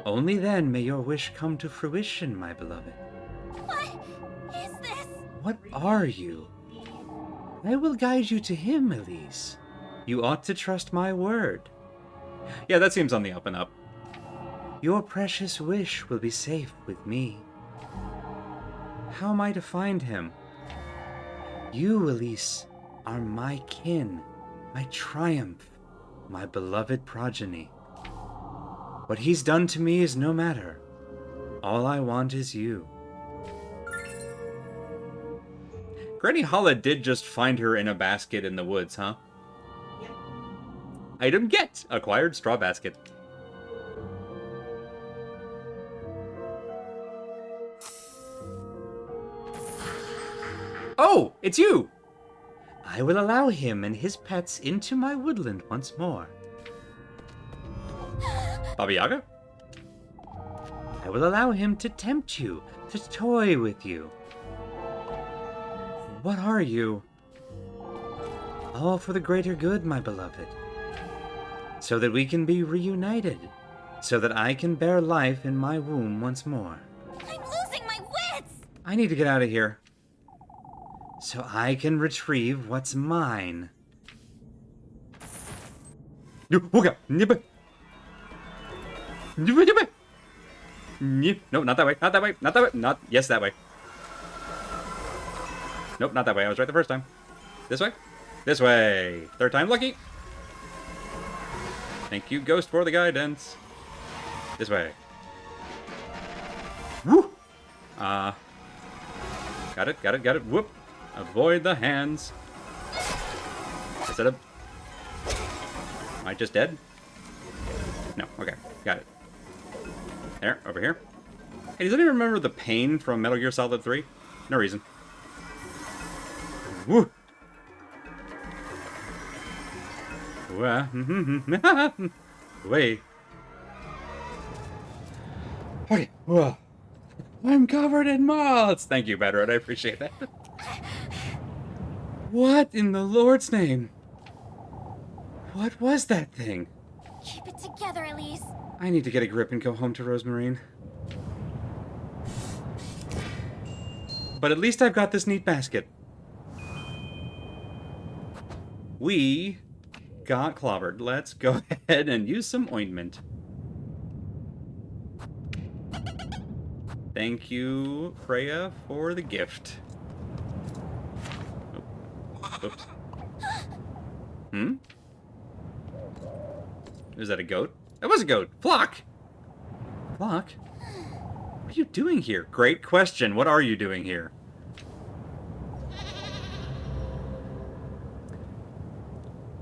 Only then may your wish come to fruition, my beloved. What is this? What are you? I will guide you to him, Elise. You ought to trust my word. Yeah, that seems on the up and up. Your precious wish will be safe with me. How am I to find him? You, Elise, are my kin, my triumph, my beloved progeny. What he's done to me is no matter. All I want is you. Granny Holla did just find her in a basket in the woods, huh? Yep. Item get! Acquired straw basket. Oh, it's you! I will allow him and his pets into my woodland once more. Baba Yaga? I will allow him to tempt you, to toy with you. What are you? All for the greater good, my beloved. So that we can be reunited. So that I can bear life in my womb once more. I'm losing my wits! I need to get out of here. So I can retrieve what's mine. No, not that way. Not that way. Not that way. Not. Yes, that way. Nope, not that way. I was right the first time. This way? This way. Third time lucky. Thank you, Ghost, for the guidance. This way. Woo! Got it. Whoop. Avoid the hands. Instead of... Am I just dead? No, okay. Got it. There, over here. Hey, does anyone remember the pain from Metal Gear Solid 3? No reason. Woo! Wait. Okay. Whoa. I'm covered in moths! Thank you, Bedrod. I appreciate that. What in the Lord's name? What was that thing? Keep it together, Elise. I need to get a grip and go home to Rosemarine. But at least I've got this neat basket. We got clobbered. Let's go ahead and use some ointment. Thank you, Freya, for the gift. Oh. Oops. Hmm? Is that a goat? That was a goat. Flock! Flock? What are you doing here? Great question. What are you doing here?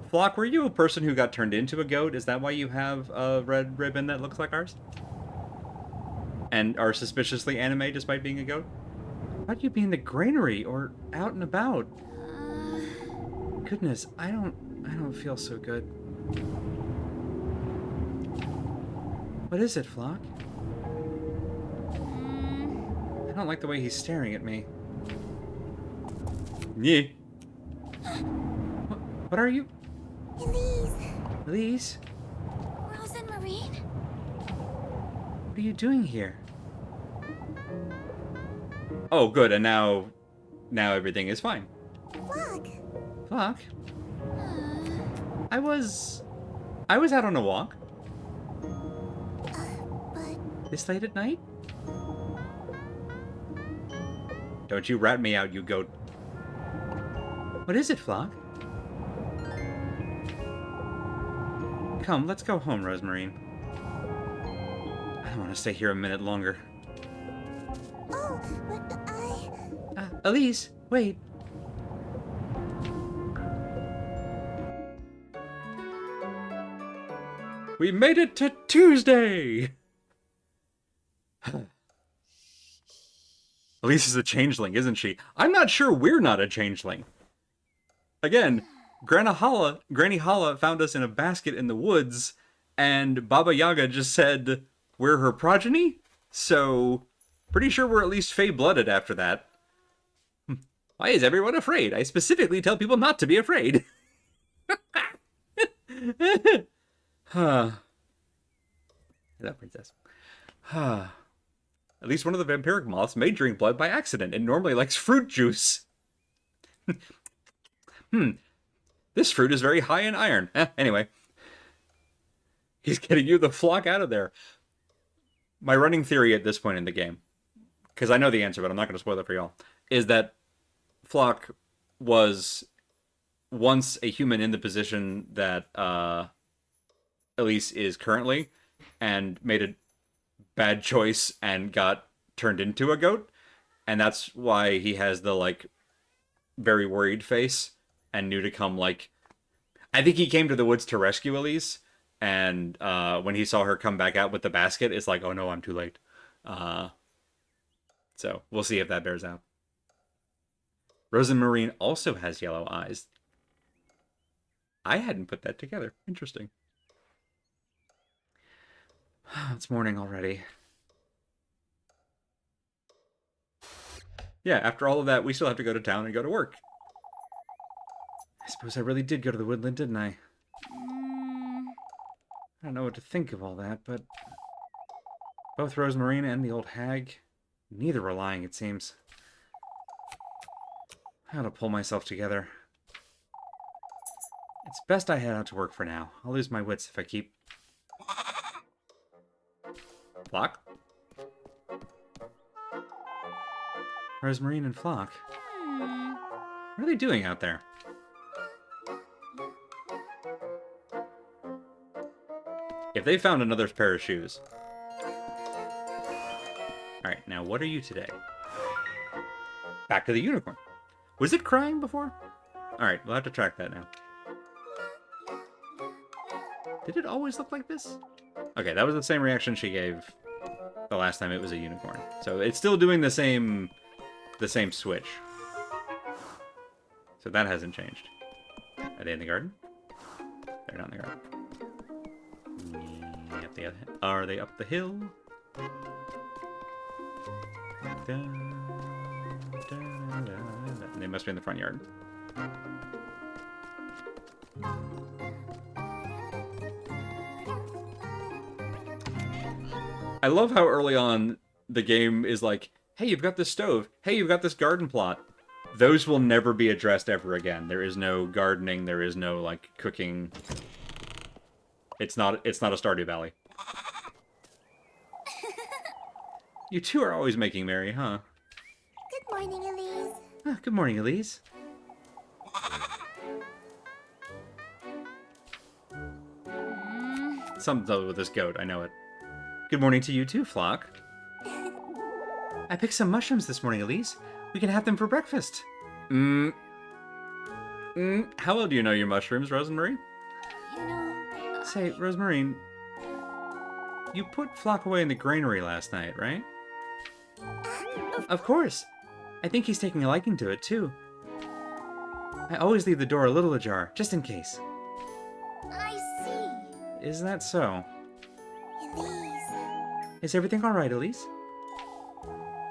Flock, were you a person who got turned into a goat? Is that why you have a red ribbon that looks like ours? And are suspiciously anime despite being a goat? Why'd you be in the granary or out and about? Goodness, I don't feel so good. What is it, Flock? I don't like the way he's staring at me. Yeah. What are you? Elise. Elise? Rose and Marine? What are you doing here? Oh, good, and now everything is fine. Flock. Flock? I was out on a walk. But This late at night? Don't you rat me out, you goat. What is it, Flock? Come, let's go home, Rosemarine. I don't want to stay here a minute longer. oh, but Elise, wait. We made it to Tuesday! Elise is a changeling, isn't she? I'm not sure we're not a changeling. Again, Granny Hala found us in a basket in the woods, and Baba Yaga just said we're her progeny? So, pretty sure we're at least fey-blooded after that. Why is everyone afraid? I specifically tell people not to be afraid. Huh. That princess. Huh. At least one of the vampiric moths may drink blood by accident. It normally likes fruit juice. This fruit is very high in iron. Anyway. He's getting you the flock out of there. My running theory at this point in the game, because I know the answer, but I'm not going to spoil it for y'all, is that Flock was once a human in the position that Elise is currently, and made a bad choice and got turned into a goat, and that's why he has the, like, very worried face, and knew to come, like... I think he came to the woods to rescue Elise, and when he saw her come back out with the basket, it's like, oh no, I'm too late. So, we'll see if that bears out. Rosemarine also has yellow eyes. I hadn't put that together. Interesting. It's morning already. Yeah, after all of that, we still have to go to town and go to work. I suppose I really did go to the woodland, didn't I? I don't know what to think of all that, but... both Rosemarine and the old hag, neither were lying, it seems. I gotta pull myself together. It's best I head out to work for now. I'll lose my wits if I keep... Flock? Rosemarine and Flock? What are they doing out there? If they found another pair of shoes... Alright, now what are you today? Back to the unicorn. Was it crying before? Alright, we'll have to track that now. Did it always look like this? Okay, that was the same reaction she gave the last time it was a unicorn. So it's still doing the same switch. So that hasn't changed. Are they in the garden? They're not in the garden. Yep, are they up the hill? They must be in the front yard. I love how early on the game is like, hey, you've got this stove. Hey, you've got this garden plot. Those will never be addressed ever again. There is no gardening. There is no, like, cooking. It's not a Stardew Valley. You two are always making merry, huh? Good morning, Elise. Ah, good morning, Elise. something's up with this goat. I know it. Good morning to you too, Flock. I picked some mushrooms this morning, Elise. We can have them for breakfast. How well do you know your mushrooms, Rosemary? You know, Say, Rosemary, you put Flock away in the granary last night, right? Of course. I think he's taking a liking to it, too. I always leave the door a little ajar, just in case. I see. Is that so? Elise. Is everything all right, Elise?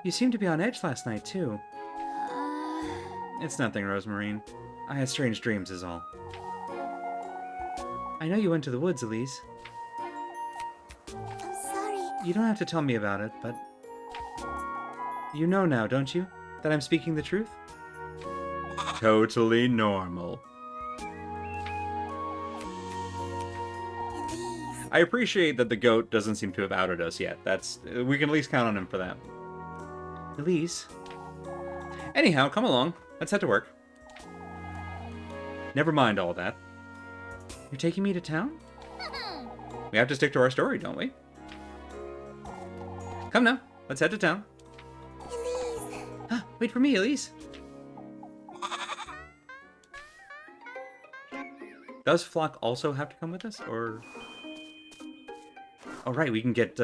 You seemed to be on edge last night, too. It's nothing, Rosemary. I had strange dreams is all. I know you went to the woods, Elise. I'm sorry. You don't have to tell me about it, but... You know now, don't you? That I'm speaking the truth? Totally normal. Elise. I appreciate that the goat doesn't seem to have outed us yet. We can at least count on him for that. Elise? Anyhow, come along. Let's head to work. Never mind all that. You're taking me to town? We have to stick to our story, don't we? Come now. Let's head to town. Elise. Wait for me, Elise. Does Flock also have to come with us, or? Oh, right, we get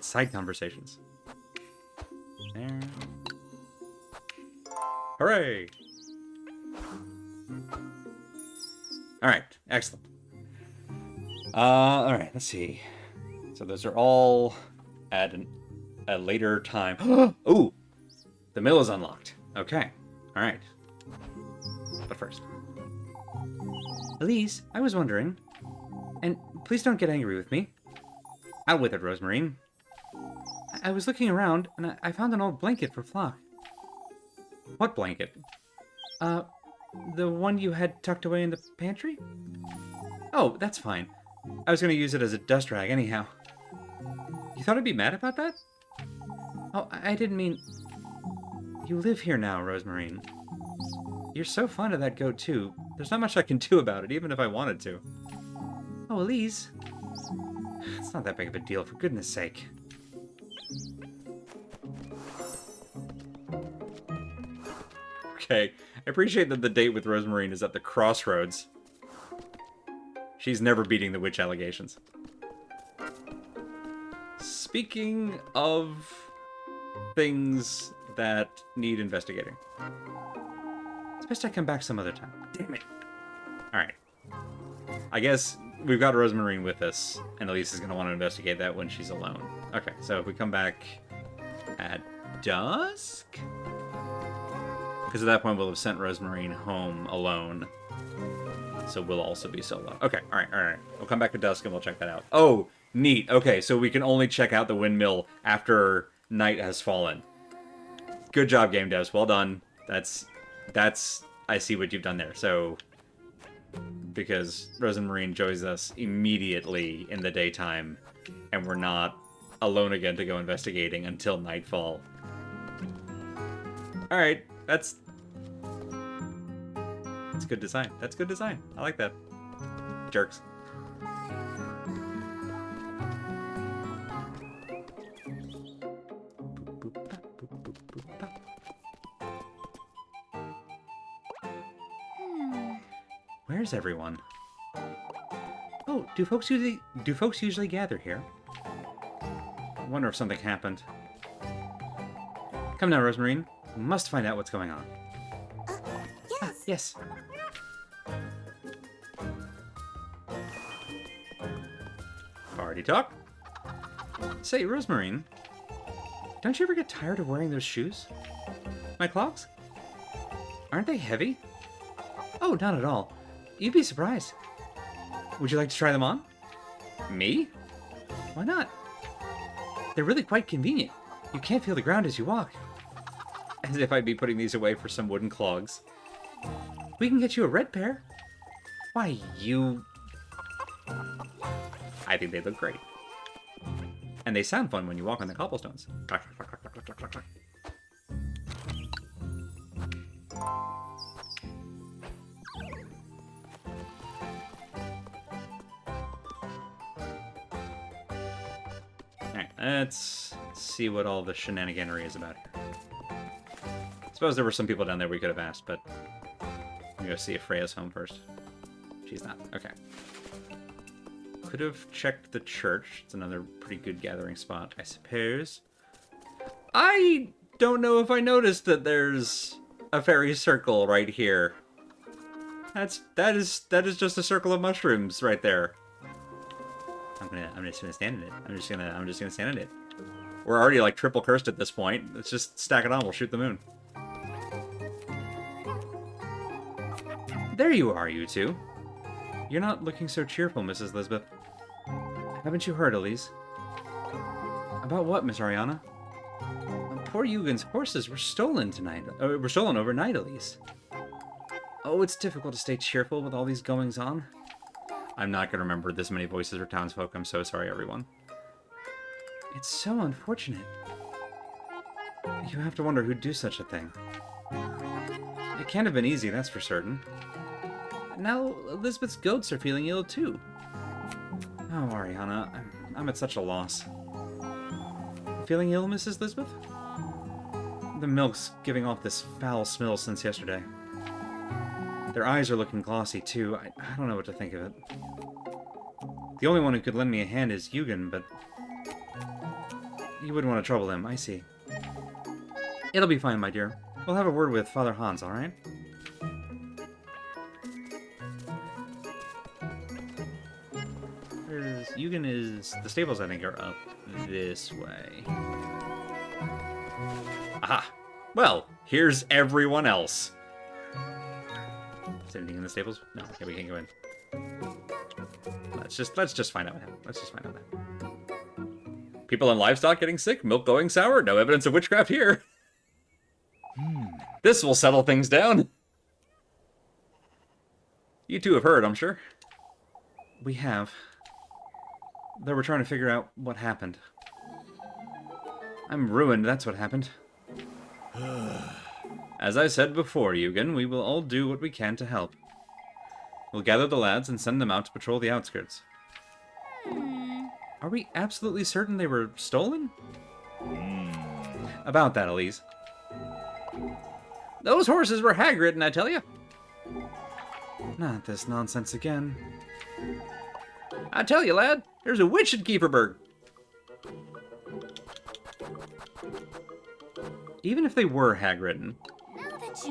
side conversations. There. Hooray! All right, excellent. All right, let's see. So those are all at a later time. Ooh, the mill is unlocked. Okay, all right. But first, Elise, I was wondering, and please don't get angry with me. Out with it, Rosemary. I was looking around, and I found an old blanket for Flock. What blanket? The one you had tucked away in the pantry? Oh, that's fine. I was going to use it as a dust rag anyhow. You thought I'd be mad about that? Oh, I didn't mean... You live here now, Rosemary. You're so fond of that goat, too. There's not much I can do about it, even if I wanted to. Oh, Elise. It's not that big of a deal, for goodness sake. Okay, I appreciate that the date with Rosemary is at the crossroads. She's never beating the witch allegations. Speaking of things that need investigating. It's best I come back some other time. Damn it. Alright. I guess we've got Rosemary with us, and Elise is going to want to investigate that when she's alone. Okay, so if we come back at dusk? Because at that point we'll have sent Rosemary home alone. So we'll also be solo. Okay, alright. We'll come back at dusk and we'll check that out. Oh, neat. Okay, so we can only check out the windmill after night has fallen. Good job, game devs. Well done. That's I see what you've done there. So, because Rosemary joins us immediately in the daytime, and we're not alone again to go investigating until nightfall. Alright, that's good design. That's good design. I like that. Jerks. Where's everyone? Oh, do folks usually gather here? I wonder if something happened. Come now, Rosemary. We must find out what's going on. Yes. Yes. Party talk? Say, Rosemary, don't you ever get tired of wearing those shoes? My clogs? Aren't they heavy? Oh, not at all. You'd be surprised. Would you like to try them on? Me? Why not? They're really quite convenient. You can't feel the ground as you walk. As if I'd be putting these away for some wooden clogs. We can get you a red pair. Why, you... I think they look great. And they sound fun when you walk on the cobblestones. Let's see what all the shenaniganery is about here. Suppose there were some people down there we could have asked, but let me go see if Freya's home first. She's not. Okay. Could have checked the church. It's another pretty good gathering spot, I suppose. I don't know if I noticed that there's a fairy circle right here. That is just a circle of mushrooms right there. I'm just gonna stand in it. I'm just gonna stand in it. We're already like triple cursed at this point. Let's just stack it on. We'll shoot the moon. There you are, you two. You're not looking so cheerful, Mrs. Lisbeth. Haven't you heard, Elise? About what, Miss Ariana? Poor Eugen's horses were stolen tonight. Were stolen overnight, Elise. Oh, it's difficult to stay cheerful with all these goings-on. I'm not going to remember this many voices or townsfolk. I'm so sorry, everyone. It's so unfortunate. You have to wonder who'd do such a thing. It can't have been easy, that's for certain. Now, Elizabeth's goats are feeling ill, too. Oh, Ariana, I'm at such a loss. Feeling ill, Mrs. Lisbeth? The milk's giving off this foul smell since yesterday. Their eyes are looking glossy, too. I don't know what to think of it. The only one who could lend me a hand is Eugen, but... You wouldn't want to trouble him, I see. It'll be fine, my dear. We'll have a word with Father Hans, alright? Eugen is... The stables, I think, are up this way. Aha! Well, here's everyone else. Is there anything in the stables? No, okay, we can't go in. Let's just find out what happened. Let's just find out what happened. People and livestock getting sick, milk going sour, no evidence of witchcraft here. This will settle things down. You two have heard, I'm sure. We have. Though we're trying to figure out what happened. I'm ruined, that's what happened. As I said before, Eugen, we will all do what we can to help. We'll gather the lads and send them out to patrol the outskirts. Are we absolutely certain they were stolen? About that, Elise. Those horses were hag-ridden, I tell you. Not this nonsense again. I tell you, lad, there's a witch at Kieferberg. Even if they were hag-ridden,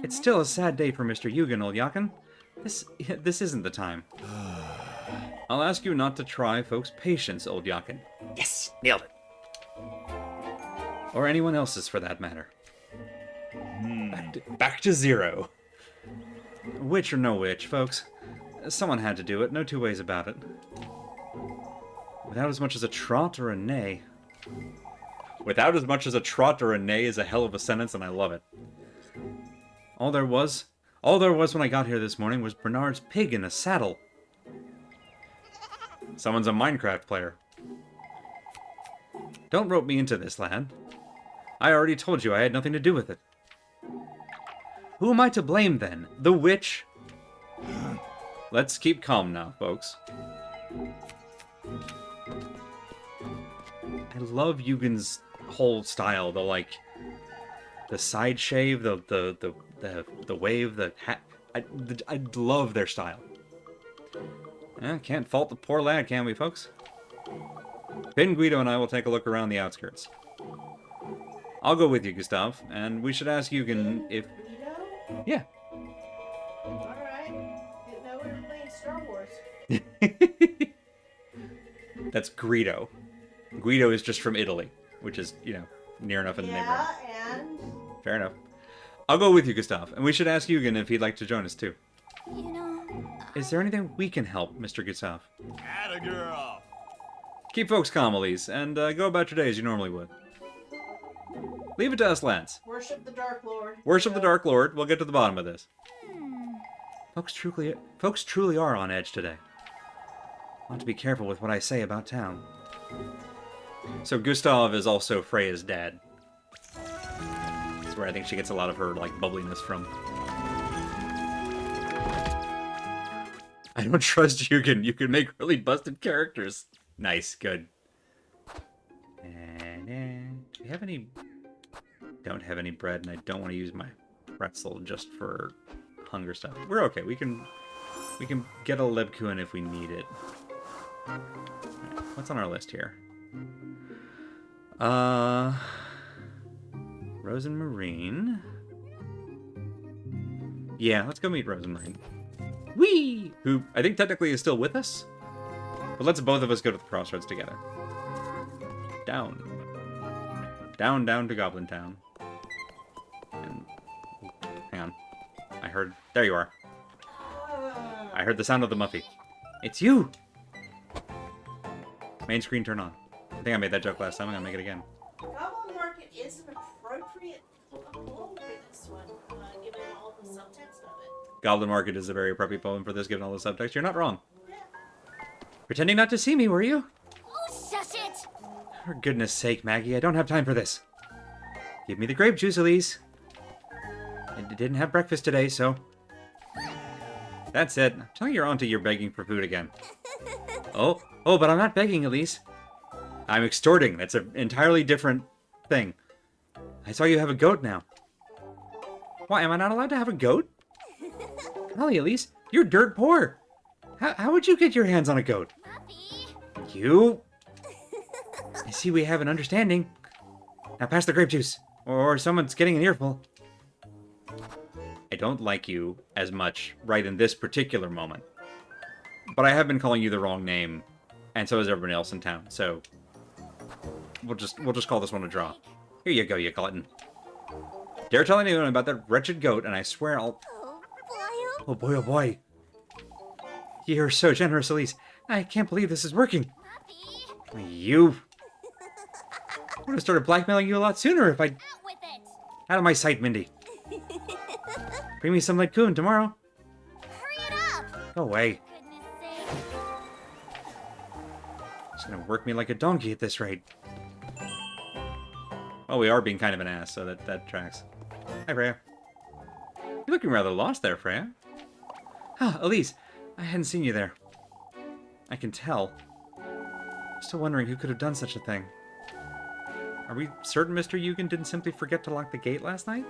it's still a sad day for Mr. Eugen, old Yakin. This isn't the time. I'll ask you not to try folks' patience, old Yakin. Yes, nailed it. Or anyone else's, for that matter. Back to zero. Witch or no witch, folks. Someone had to do it, no two ways about it. Without as much as a trot or a neigh. Without as much as a trot or a neigh is a hell of a sentence, and I love it. All there was when I got here this morning was Bernard's pig in a saddle. Someone's a Minecraft player. Don't rope me into this, lad. I already told you I had nothing to do with it. Who am I to blame, then? The witch? Let's keep calm now, folks. I love Eugen's whole style. The side shave, the wave, the hat. I love their style. Can't fault the poor lad, can we, folks? Pin, Guido, and I will take a look around the outskirts. I'll go with you, Gustav, and we should ask Eugen if... Guido? Yeah. Alright. Didn't know we were playing Star Wars. That's Guido. Guido is just from Italy, which is, near enough in the neighborhood. Yeah, and... Fair enough. I'll go with you, Gustav, and we should ask Eugen if he'd like to join us, too. You know... Is there anything we can help, Mr. Gustav? Atta girl. Keep folks calm, Elise, and go about your day as you normally would. Leave it to us, lads. Worship the Dark Lord. Worship the Dark Lord. We'll get to the bottom of this. Folks truly are on edge today. I want to be careful with what I say about town. So Gustav is also Freya's dad. That's where I think she gets a lot of her, bubbliness from. I don't trust Eugen. You can make really busted characters. Nice, good. And have any... Don't have any bread, and I don't want to use my pretzel just for hunger stuff. We're okay. We can get a Lebkuchen if we need it. Right, what's on our list here? Rose and Marine. Yeah, let's go meet Rose and Marine. Whee! Who I think technically is still with us. But let's both of us go to the crossroads together. Down. Down to Goblin Town. And... hang on. I heard... There you are. I heard the sound of the Muffy. It's you! Main screen turn on. I think I made that joke last time. I'm gonna make it again. Goblin Market is an appropriate poem for this one, given all the subtext of it. Goblin Market is a very appropriate poem for this, given all the subtext. You're not wrong. Yeah. Pretending not to see me, were you? Oh, shush it! For goodness sake, Maggie, I don't have time for this. Give me the grape juice, Elise. I didn't have breakfast today, so... That's it. I'm telling your auntie you're begging for food again. Oh, but I'm not begging, Elise. I'm extorting. That's an entirely different thing. I saw you have a goat now. Why, am I not allowed to have a goat? Golly, Elise, you're dirt poor. How would you get your hands on a goat? Muffy! You? I see we have an understanding. Now pass the grape juice, or someone's getting an earful. I don't like you as much right in this particular moment. But I have been calling you the wrong name, and so has everyone else in town, so... We'll just call this one a draw. Here you go, you glutton. Dare tell anyone about that wretched goat, and I swear I'll... Oh, boy, Oh boy. You're so generous, Elise. I can't believe this is working. Muffy! You... I would have started blackmailing you a lot sooner if I... Out with it! Out of my sight, Mindy. Bring me some Lebkuchen tomorrow. Hurry it up! Go away. Goodness sake. It's gonna work me like a donkey at this rate. Oh, we are being kind of an ass, so that tracks. Hi, Freya. You're looking rather lost there, Freya. Ah, Elise, I hadn't seen you there. I can tell. Still wondering who could have done such a thing. Are we certain Mr. Eugen didn't simply forget to lock the gate last night?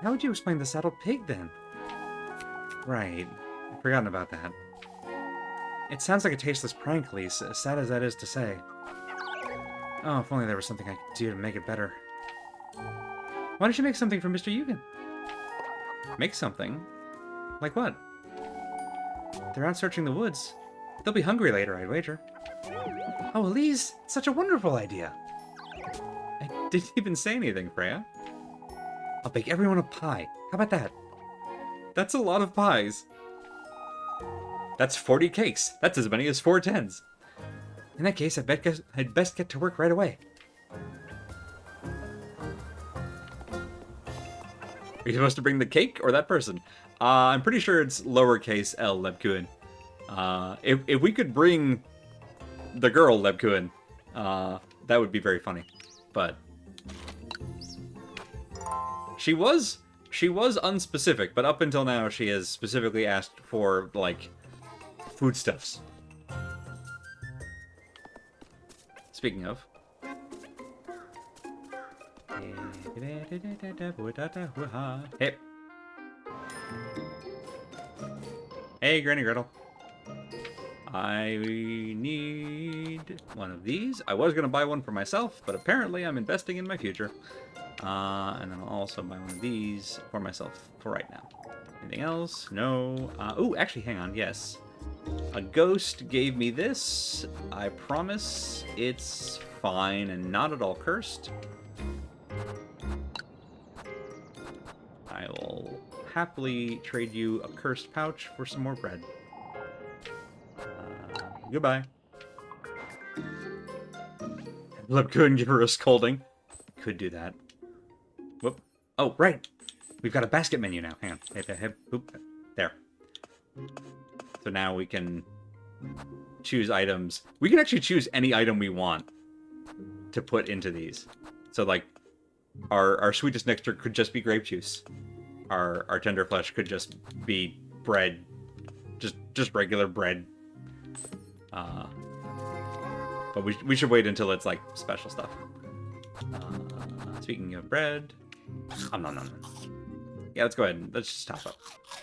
How would you explain the saddled pig, then? Right. I'd forgotten about that. It sounds like a tasteless prank, Elise, as sad as that is to say. Oh, if only there was something I could do to make it better. Why don't you make something for Mr. Eugen? Make something? Like what? They're out searching the woods. They'll be hungry later, I'd wager. Oh, Elise, such a wonderful idea. I didn't even say anything, Freya. I'll bake everyone a pie. How about that? That's a lot of pies. That's 40 cakes. That's as many as 4 tens. In that case, I'd best get to work right away. Are you supposed to bring the cake or that person? I'm pretty sure it's lowercase L Lebkuchen. If we could bring the girl Lebkuchen, that would be very funny. But she was unspecific, but up until now she has specifically asked for like foodstuffs. Speaking of. Hey. Hey, Granny Gretel. I need one of these. I was going to buy one for myself, but apparently I'm investing in my future. And then I'll also buy one of these for myself for right now. Anything else? No. Ooh, actually, hang on. Yes. A ghost gave me this. I promise it's fine and not at all cursed. I will happily trade you a cursed pouch for some more bread. Goodbye. Lebkuchen give her a scolding. Could do that. Whoop. Oh, right. We've got a basket menu now. Hang on. Hey, oop. There. So now we can choose items. We can actually choose any item we want to put into these. So, like, our sweetest nectar could just be grape juice. Our tender flesh could just be bread. Just regular bread. But we should wait until it's, like, special stuff. Speaking of bread. Nom nom nom. Yeah, let's go ahead and let's just top up.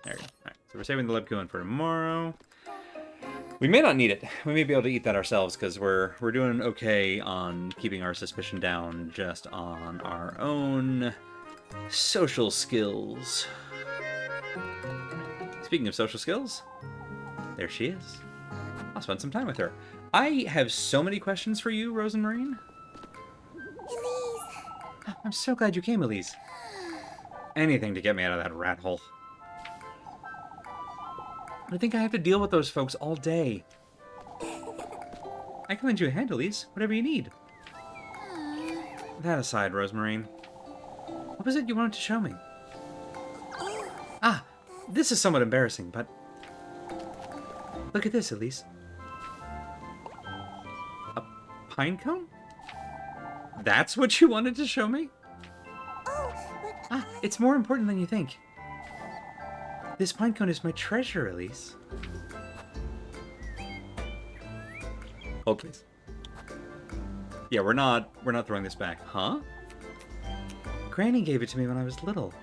There we go. Alright, so we're saving the Lebkuchen for tomorrow. We may not need it. We may be able to eat that ourselves because we're doing okay on keeping our suspicion down just on our own social skills. Speaking of social skills, there she is. I'll spend some time with her. I have so many questions for you, Rosemarine. Elise. Oh, I'm so glad you came, Elise. Anything to get me out of that rat hole. I think I have to deal with those folks all day. I can lend you a hand, Elise. Whatever you need. That aside, Rosemarine. What was it you wanted to show me? Ah, this is somewhat embarrassing, but... Look at this, Elise. A pine cone? That's what you wanted to show me? Oh, but Ah, it's more important than you think. This pine cone is my treasure, Elise. Hold, please. Yeah, we're not throwing this back. Huh? Granny gave it to me when I was little.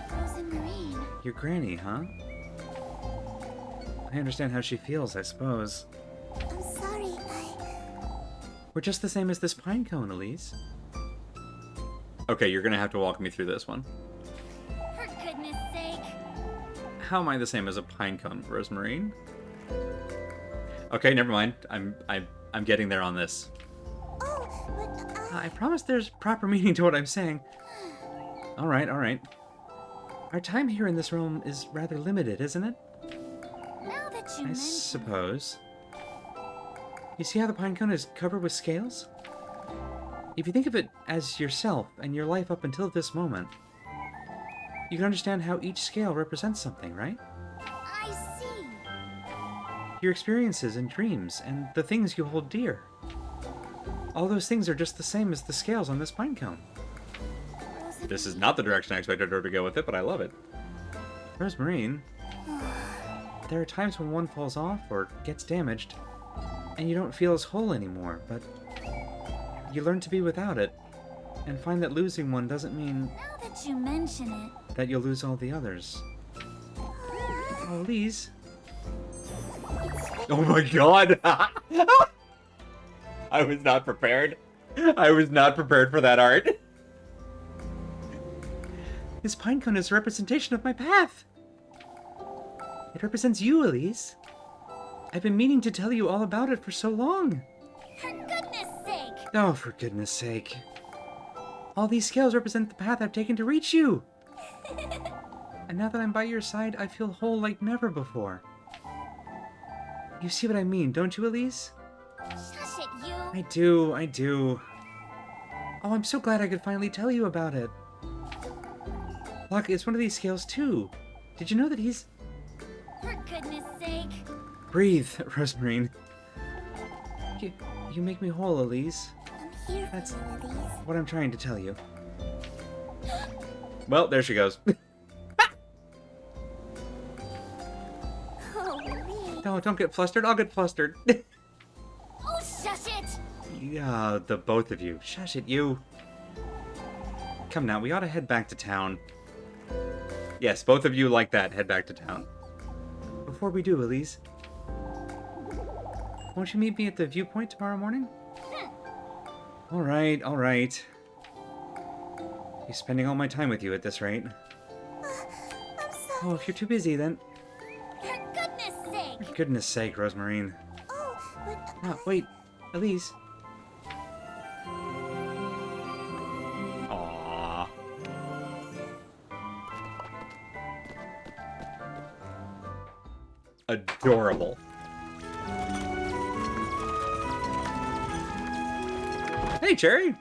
Rosemarine. Your granny, huh? I understand how she feels, I suppose. I'm sorry, We're just the same as this pine cone, Elise. Okay, you're gonna have to walk me through this one. For goodness sake. How am I the same as a pine cone, Rosemarine? Okay, never mind. I'm getting there on this. Oh, but I promise there's proper meaning to what I'm saying. All right, all right. Our time here in this realm is rather limited, isn't it? now that you I mention suppose. You see how the pine cone is covered with scales? If you think of it as yourself and your life up until this moment, you can understand how each scale represents something, right? I see. Your experiences and dreams and the things you hold dear. All those things are just the same as the scales on this pine cone. This is not the direction I expected her to go with it, but I love it. Rosemarine, there are times when one falls off or gets damaged, and you don't feel as whole anymore, but you learn to be without it, and find that losing one doesn't mean Now that you mention it. that you'll lose all the others. Oh, Lise. Oh my god! I was not prepared. I was not prepared for that art. This pine cone is a representation of my path. It represents you, Elise. I've been meaning to tell you all about it for so long. For goodness sake. Oh, for goodness sake. All these scales represent the path I've taken to reach you. And now that I'm by your side, I feel whole like never before. You see what I mean, don't you, Elise? Shush it, you. I do, I do. Oh, I'm so glad I could finally tell you about it. Locke is one of these scales, too. Did you know that he's... For goodness sake. Breathe, Rosemarine. You make me whole, Elise. I'm here That's- for you, Elise. What I'm trying to tell you. Well, there she goes. Oh, me. No, don't get flustered. I'll get flustered. Oh, shush it. Yeah, the both of you. Shush it, you. Come now, we ought to head back to town. Yes, both of you like that. Head back to town. Before we do, Elise, won't you meet me at the viewpoint tomorrow morning? All right, all right. Be spending all my time with you at this rate. I'm sorry. Oh, if you're too busy, then... For goodness sake. For goodness sake, Rosemarine. Oh, but Oh, wait. Elise. Aww. Adorable. Hey, Cherry.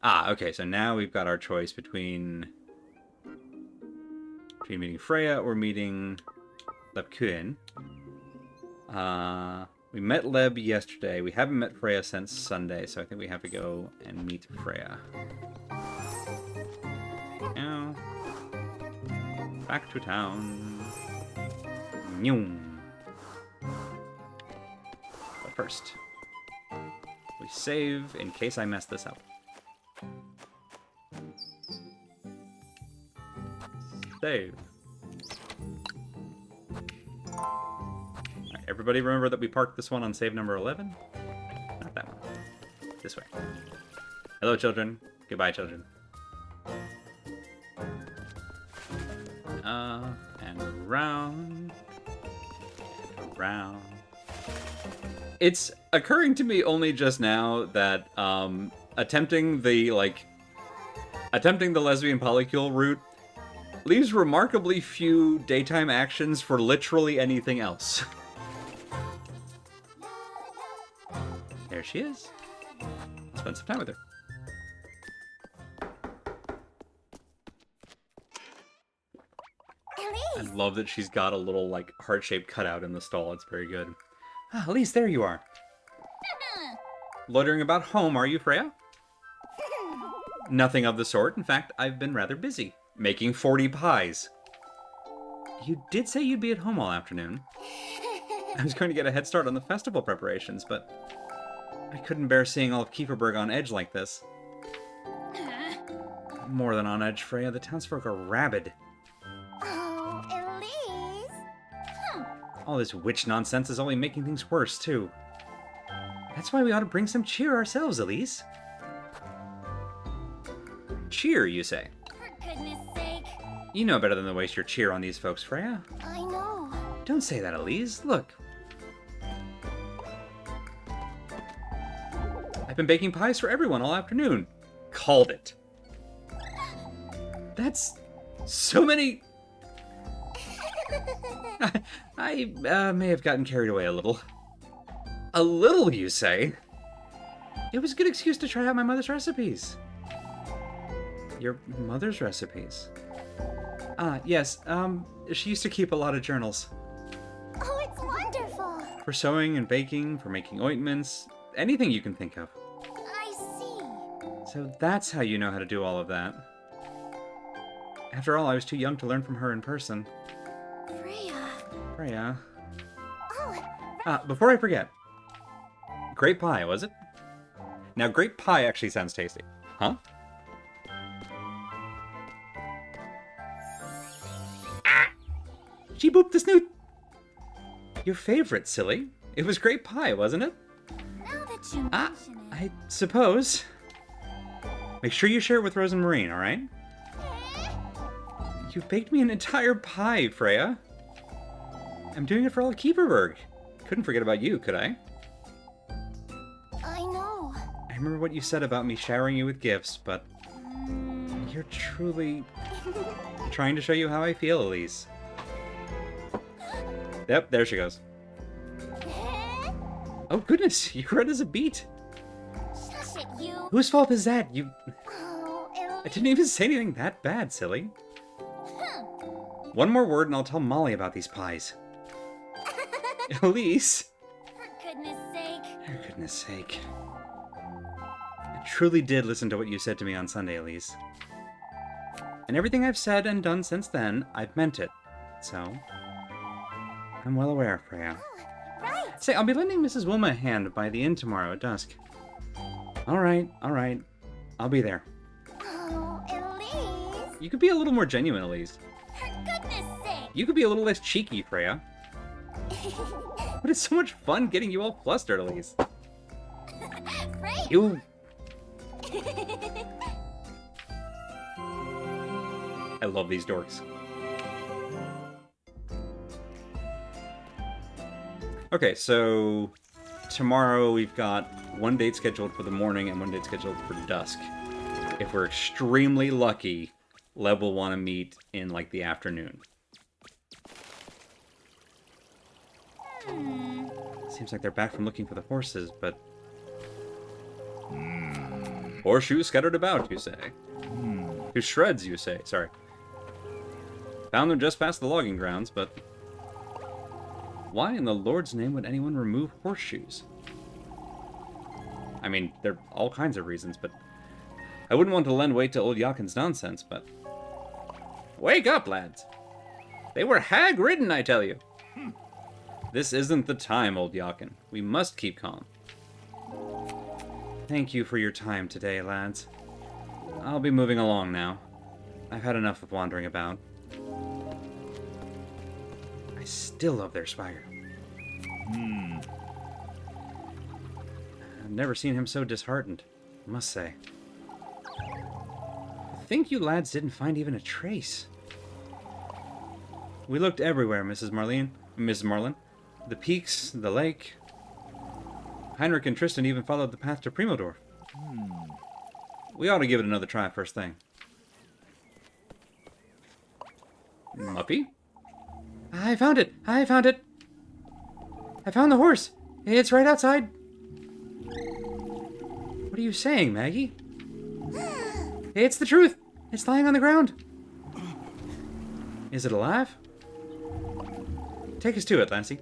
Ah, okay, so now we've got our choice between meeting Freya or meeting Lebkuchen. We met Leb yesterday. We haven't met Freya since Sunday, so I think we have to go and meet Freya. Now, back to town. Nyum. But first, we save in case I mess this up. Save. Alright, everybody remember that we parked this one on save number 11? Not that one. This way. Hello, children. Goodbye, children. And around. Around. It's occurring to me only just now that, attempting the lesbian polycule route leaves remarkably few daytime actions for literally anything else. There she is. Spend some time with her. I love that she's got a little, like, heart-shaped cutout in the stall. It's very good. Ah, Elise, there you are. Loitering about home, are you, Freya? Nothing of the sort. In fact, I've been rather busy. Making 40 pies. You did say you'd be at home all afternoon. I was going to get a head start on the festival preparations, but I couldn't bear seeing all of Kieferberg on edge like this. More than on edge, Freya. The townsfolk are rabid. Oh, Elise. All this witch nonsense is only making things worse, too. That's why we ought to bring some cheer ourselves, Elise. Cheer, you say? For goodness sake. You know better than to waste your cheer on these folks, Freya. I know. Don't say that, Elise. Look. I've been baking pies for everyone all afternoon. Called it. That's so many... I may have gotten carried away a little. A little, you say? It was a good excuse to try out my mother's recipes. Your mother's recipes? Ah, yes, she used to keep a lot of journals. Oh, it's wonderful. For sewing and baking, for making ointments, anything you can think of. I see. So that's how you know how to do all of that. After all, I was too young to learn from her in person. Freya. Oh, Before I forget. Grape pie, was it? Now, grape pie actually sounds tasty. Huh? She booped the snoot! Your favorite, silly. It was grape pie, wasn't it? now that you mention it. I suppose. Make sure you share it with Rose and Marine, alright? You baked me an entire pie, Freya. I'm doing it for all of Kieferberg. Couldn't forget about you, could I? I know. I remember what you said about me showering you with gifts, but you're truly trying to show you how I feel, Elise. Yep, there she goes. Oh goodness, you're red as a beet. Shush it, you. Whose fault is that? Oh, I didn't even say anything that bad, silly. One more word and I'll tell Molly about these pies. Elise! For goodness sake. For goodness sake. I truly did listen to what you said to me on Sunday, Elise. And everything I've said and done since then, I've meant it. So, I'm well aware, Freya. Right. Say, I'll be lending Mrs. Wilma a hand by the inn tomorrow at dusk. Alright. I'll be there. Oh, Elise. You could be a little more genuine, Elise. For goodness sake. You could be a little less cheeky, Freya. But it's so much fun getting you all flustered, Elise. Right. You... I love these dorks. Okay, so tomorrow we've got one date scheduled for the morning and one date scheduled for dusk. If we're extremely lucky, Lev will want to meet in, like, the afternoon. Seems like they're back from looking for the horses, but... Horseshoes scattered about, you say. To shreds, you say. Sorry. Found them just past the logging grounds, but... Why in the Lord's name would anyone remove horseshoes? I mean, there are all kinds of reasons, but... I wouldn't want to lend weight to old Jochen's nonsense, but... Wake up, lads! They were hag-ridden, I tell you! This isn't the time, old Yakin. We must keep calm. Thank you for your time today, lads. I'll be moving along now. I've had enough of wandering about. I still love their swagger. I've never seen him so disheartened, I must say. I think you lads didn't find even a trace. We looked everywhere, Mrs. Marlin. The peaks, the lake. Heinrich and Tristan even followed the path to Primodorf. We ought to give it another try first thing. Muppy? I found it! I found it! I found the horse! It's right outside! What are you saying, Maggie? It's the truth! It's lying on the ground! Is it alive? Take us to it, Lassie.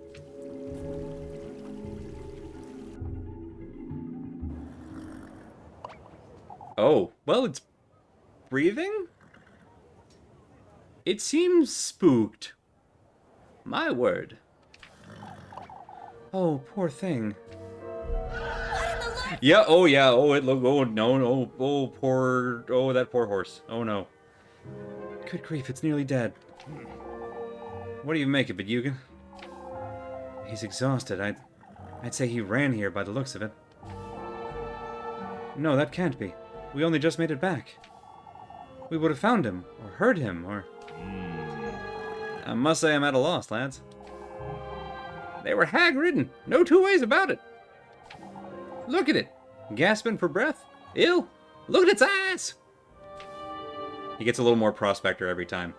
Oh, well, it's breathing? It seems spooked. My word. Oh, poor thing. Yeah, oh yeah, oh it look, oh no, oh poor, oh that poor horse, oh no. Good grief, it's nearly dead. What do you make of it, Yugen? He's exhausted. I'd say he ran here by the looks of it. No, that can't be. We only just made it back. We would have found him, or heard him, or... I must say I'm at a loss, lads. They were hag-ridden. No two ways about it. Look at it. Gasping for breath. Ill. Look at its eyes. He gets a little more prospector every time.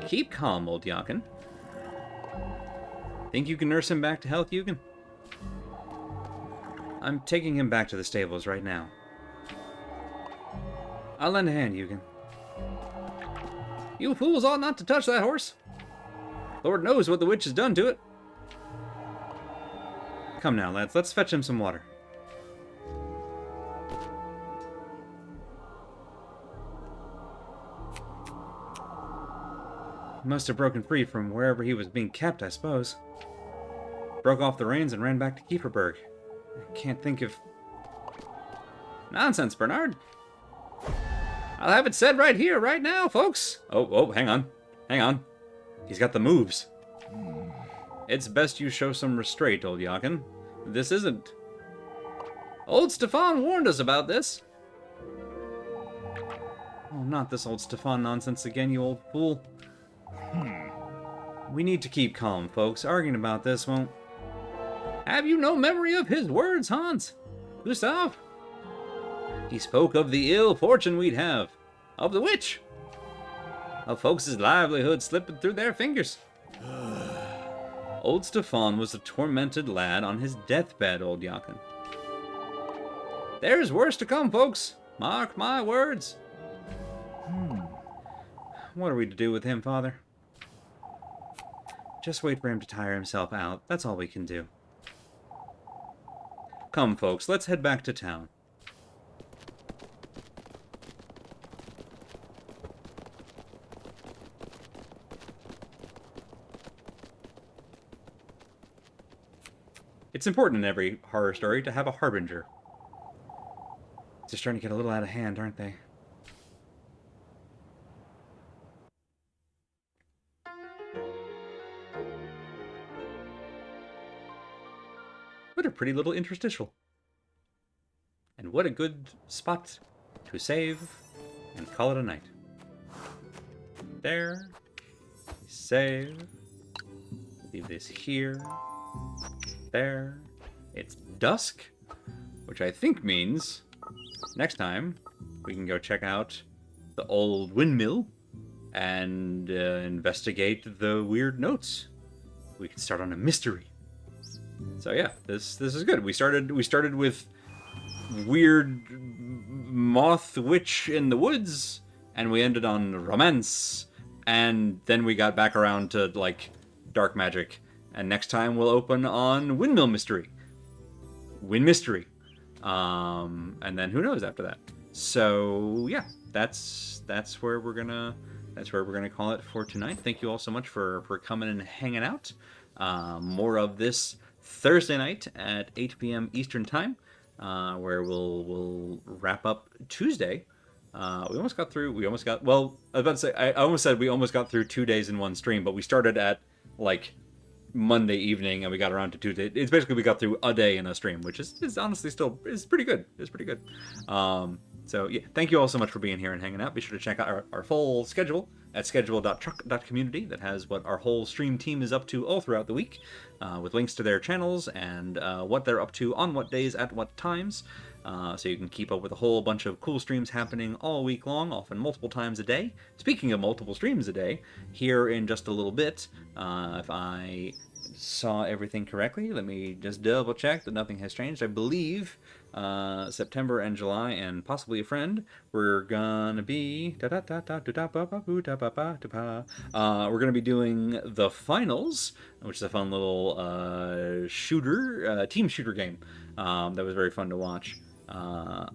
Keep calm, old Yakin. Think you can nurse him back to health, Yugen? I'm taking him back to the stables right now. I'll lend a hand, Yugen. You fools ought not to touch that horse. Lord knows what the witch has done to it. Come now, lads, let's fetch him some water. He must have broken free from wherever he was being kept, I suppose. Broke off the reins and ran back to Kieferberg. I can't think of... Nonsense, Bernard. I'll have it said right here, right now, folks. Oh, hang on. Hang on. He's got the moves. It's best you show some restraint, old Yakin. This isn't... Old Stefan warned us about this. Oh, not this old Stefan nonsense again, you old fool. We need to keep calm, folks. Arguing about this won't... Have you no memory of his words, Hans? Gustav? He spoke of the ill fortune we'd have. Of the witch. Of folks' livelihood slipping through their fingers. Old Stefan was a tormented lad on his deathbed, old Yakin. There's worse to come, folks. Mark my words. What are we to do with him, Father? Just wait for him to tire himself out. That's all we can do. Come, folks, let's head back to town. It's important in every horror story to have a harbinger. They're starting to get a little out of hand, aren't they? What a pretty little interstitial. And what a good spot to save and call it a night. There. Save. Leave this here. There. It's dusk, which I think means next time we can go check out the old windmill and investigate the weird notes. We can start on a mystery. So yeah, this is good. We started with weird moth witch in the woods, and we ended on romance, and then we got back around to like dark magic. And next time we'll open on windmill mystery, wind mystery, and then who knows after that. So yeah, that's where we're gonna that's where we're going to call it for tonight. Thank you all so much for coming and hanging out. More of this Thursday night at 8 p.m. Eastern Time, where we'll wrap up Tuesday. We almost got through. Well, I was about to say. I almost said we almost got through 2 days in one stream, but we started at like Monday evening and we got around to Tuesday. It's basically we got through a day in a stream, which is honestly still is pretty good. It's pretty good. So yeah, thank you all so much for being here and hanging out. Be sure to check out our full schedule at schedule.truck.community that has what our whole stream team is up to all throughout the week, with links to their channels and what they're up to on what days at what times. So you can keep up with a whole bunch of cool streams happening all week long, often multiple times a day. Speaking of multiple streams a day, here in just a little bit, if I saw everything correctly, let me just double check that nothing has changed. I believe September and July and possibly a friend, we're gonna be we're gonna be doing the finals, which is a fun little team shooter game that was very fun to watch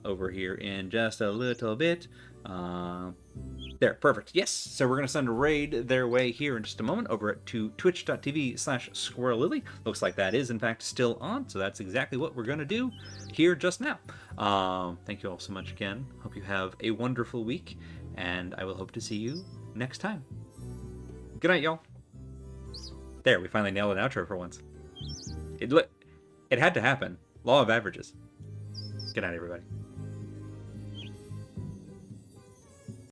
over here in just a little bit. There, perfect. Yes, so we're going to send a raid their way here in just a moment over to twitch.tv/squirrellily. Looks like that is, in fact, still on, so that's exactly what we're going to do here just now. Thank you all so much again. Hope you have a wonderful week, and I will hope to see you next time. Good night, y'all. There, we finally nailed an outro for once. It had to happen. Law of averages. Good night, everybody.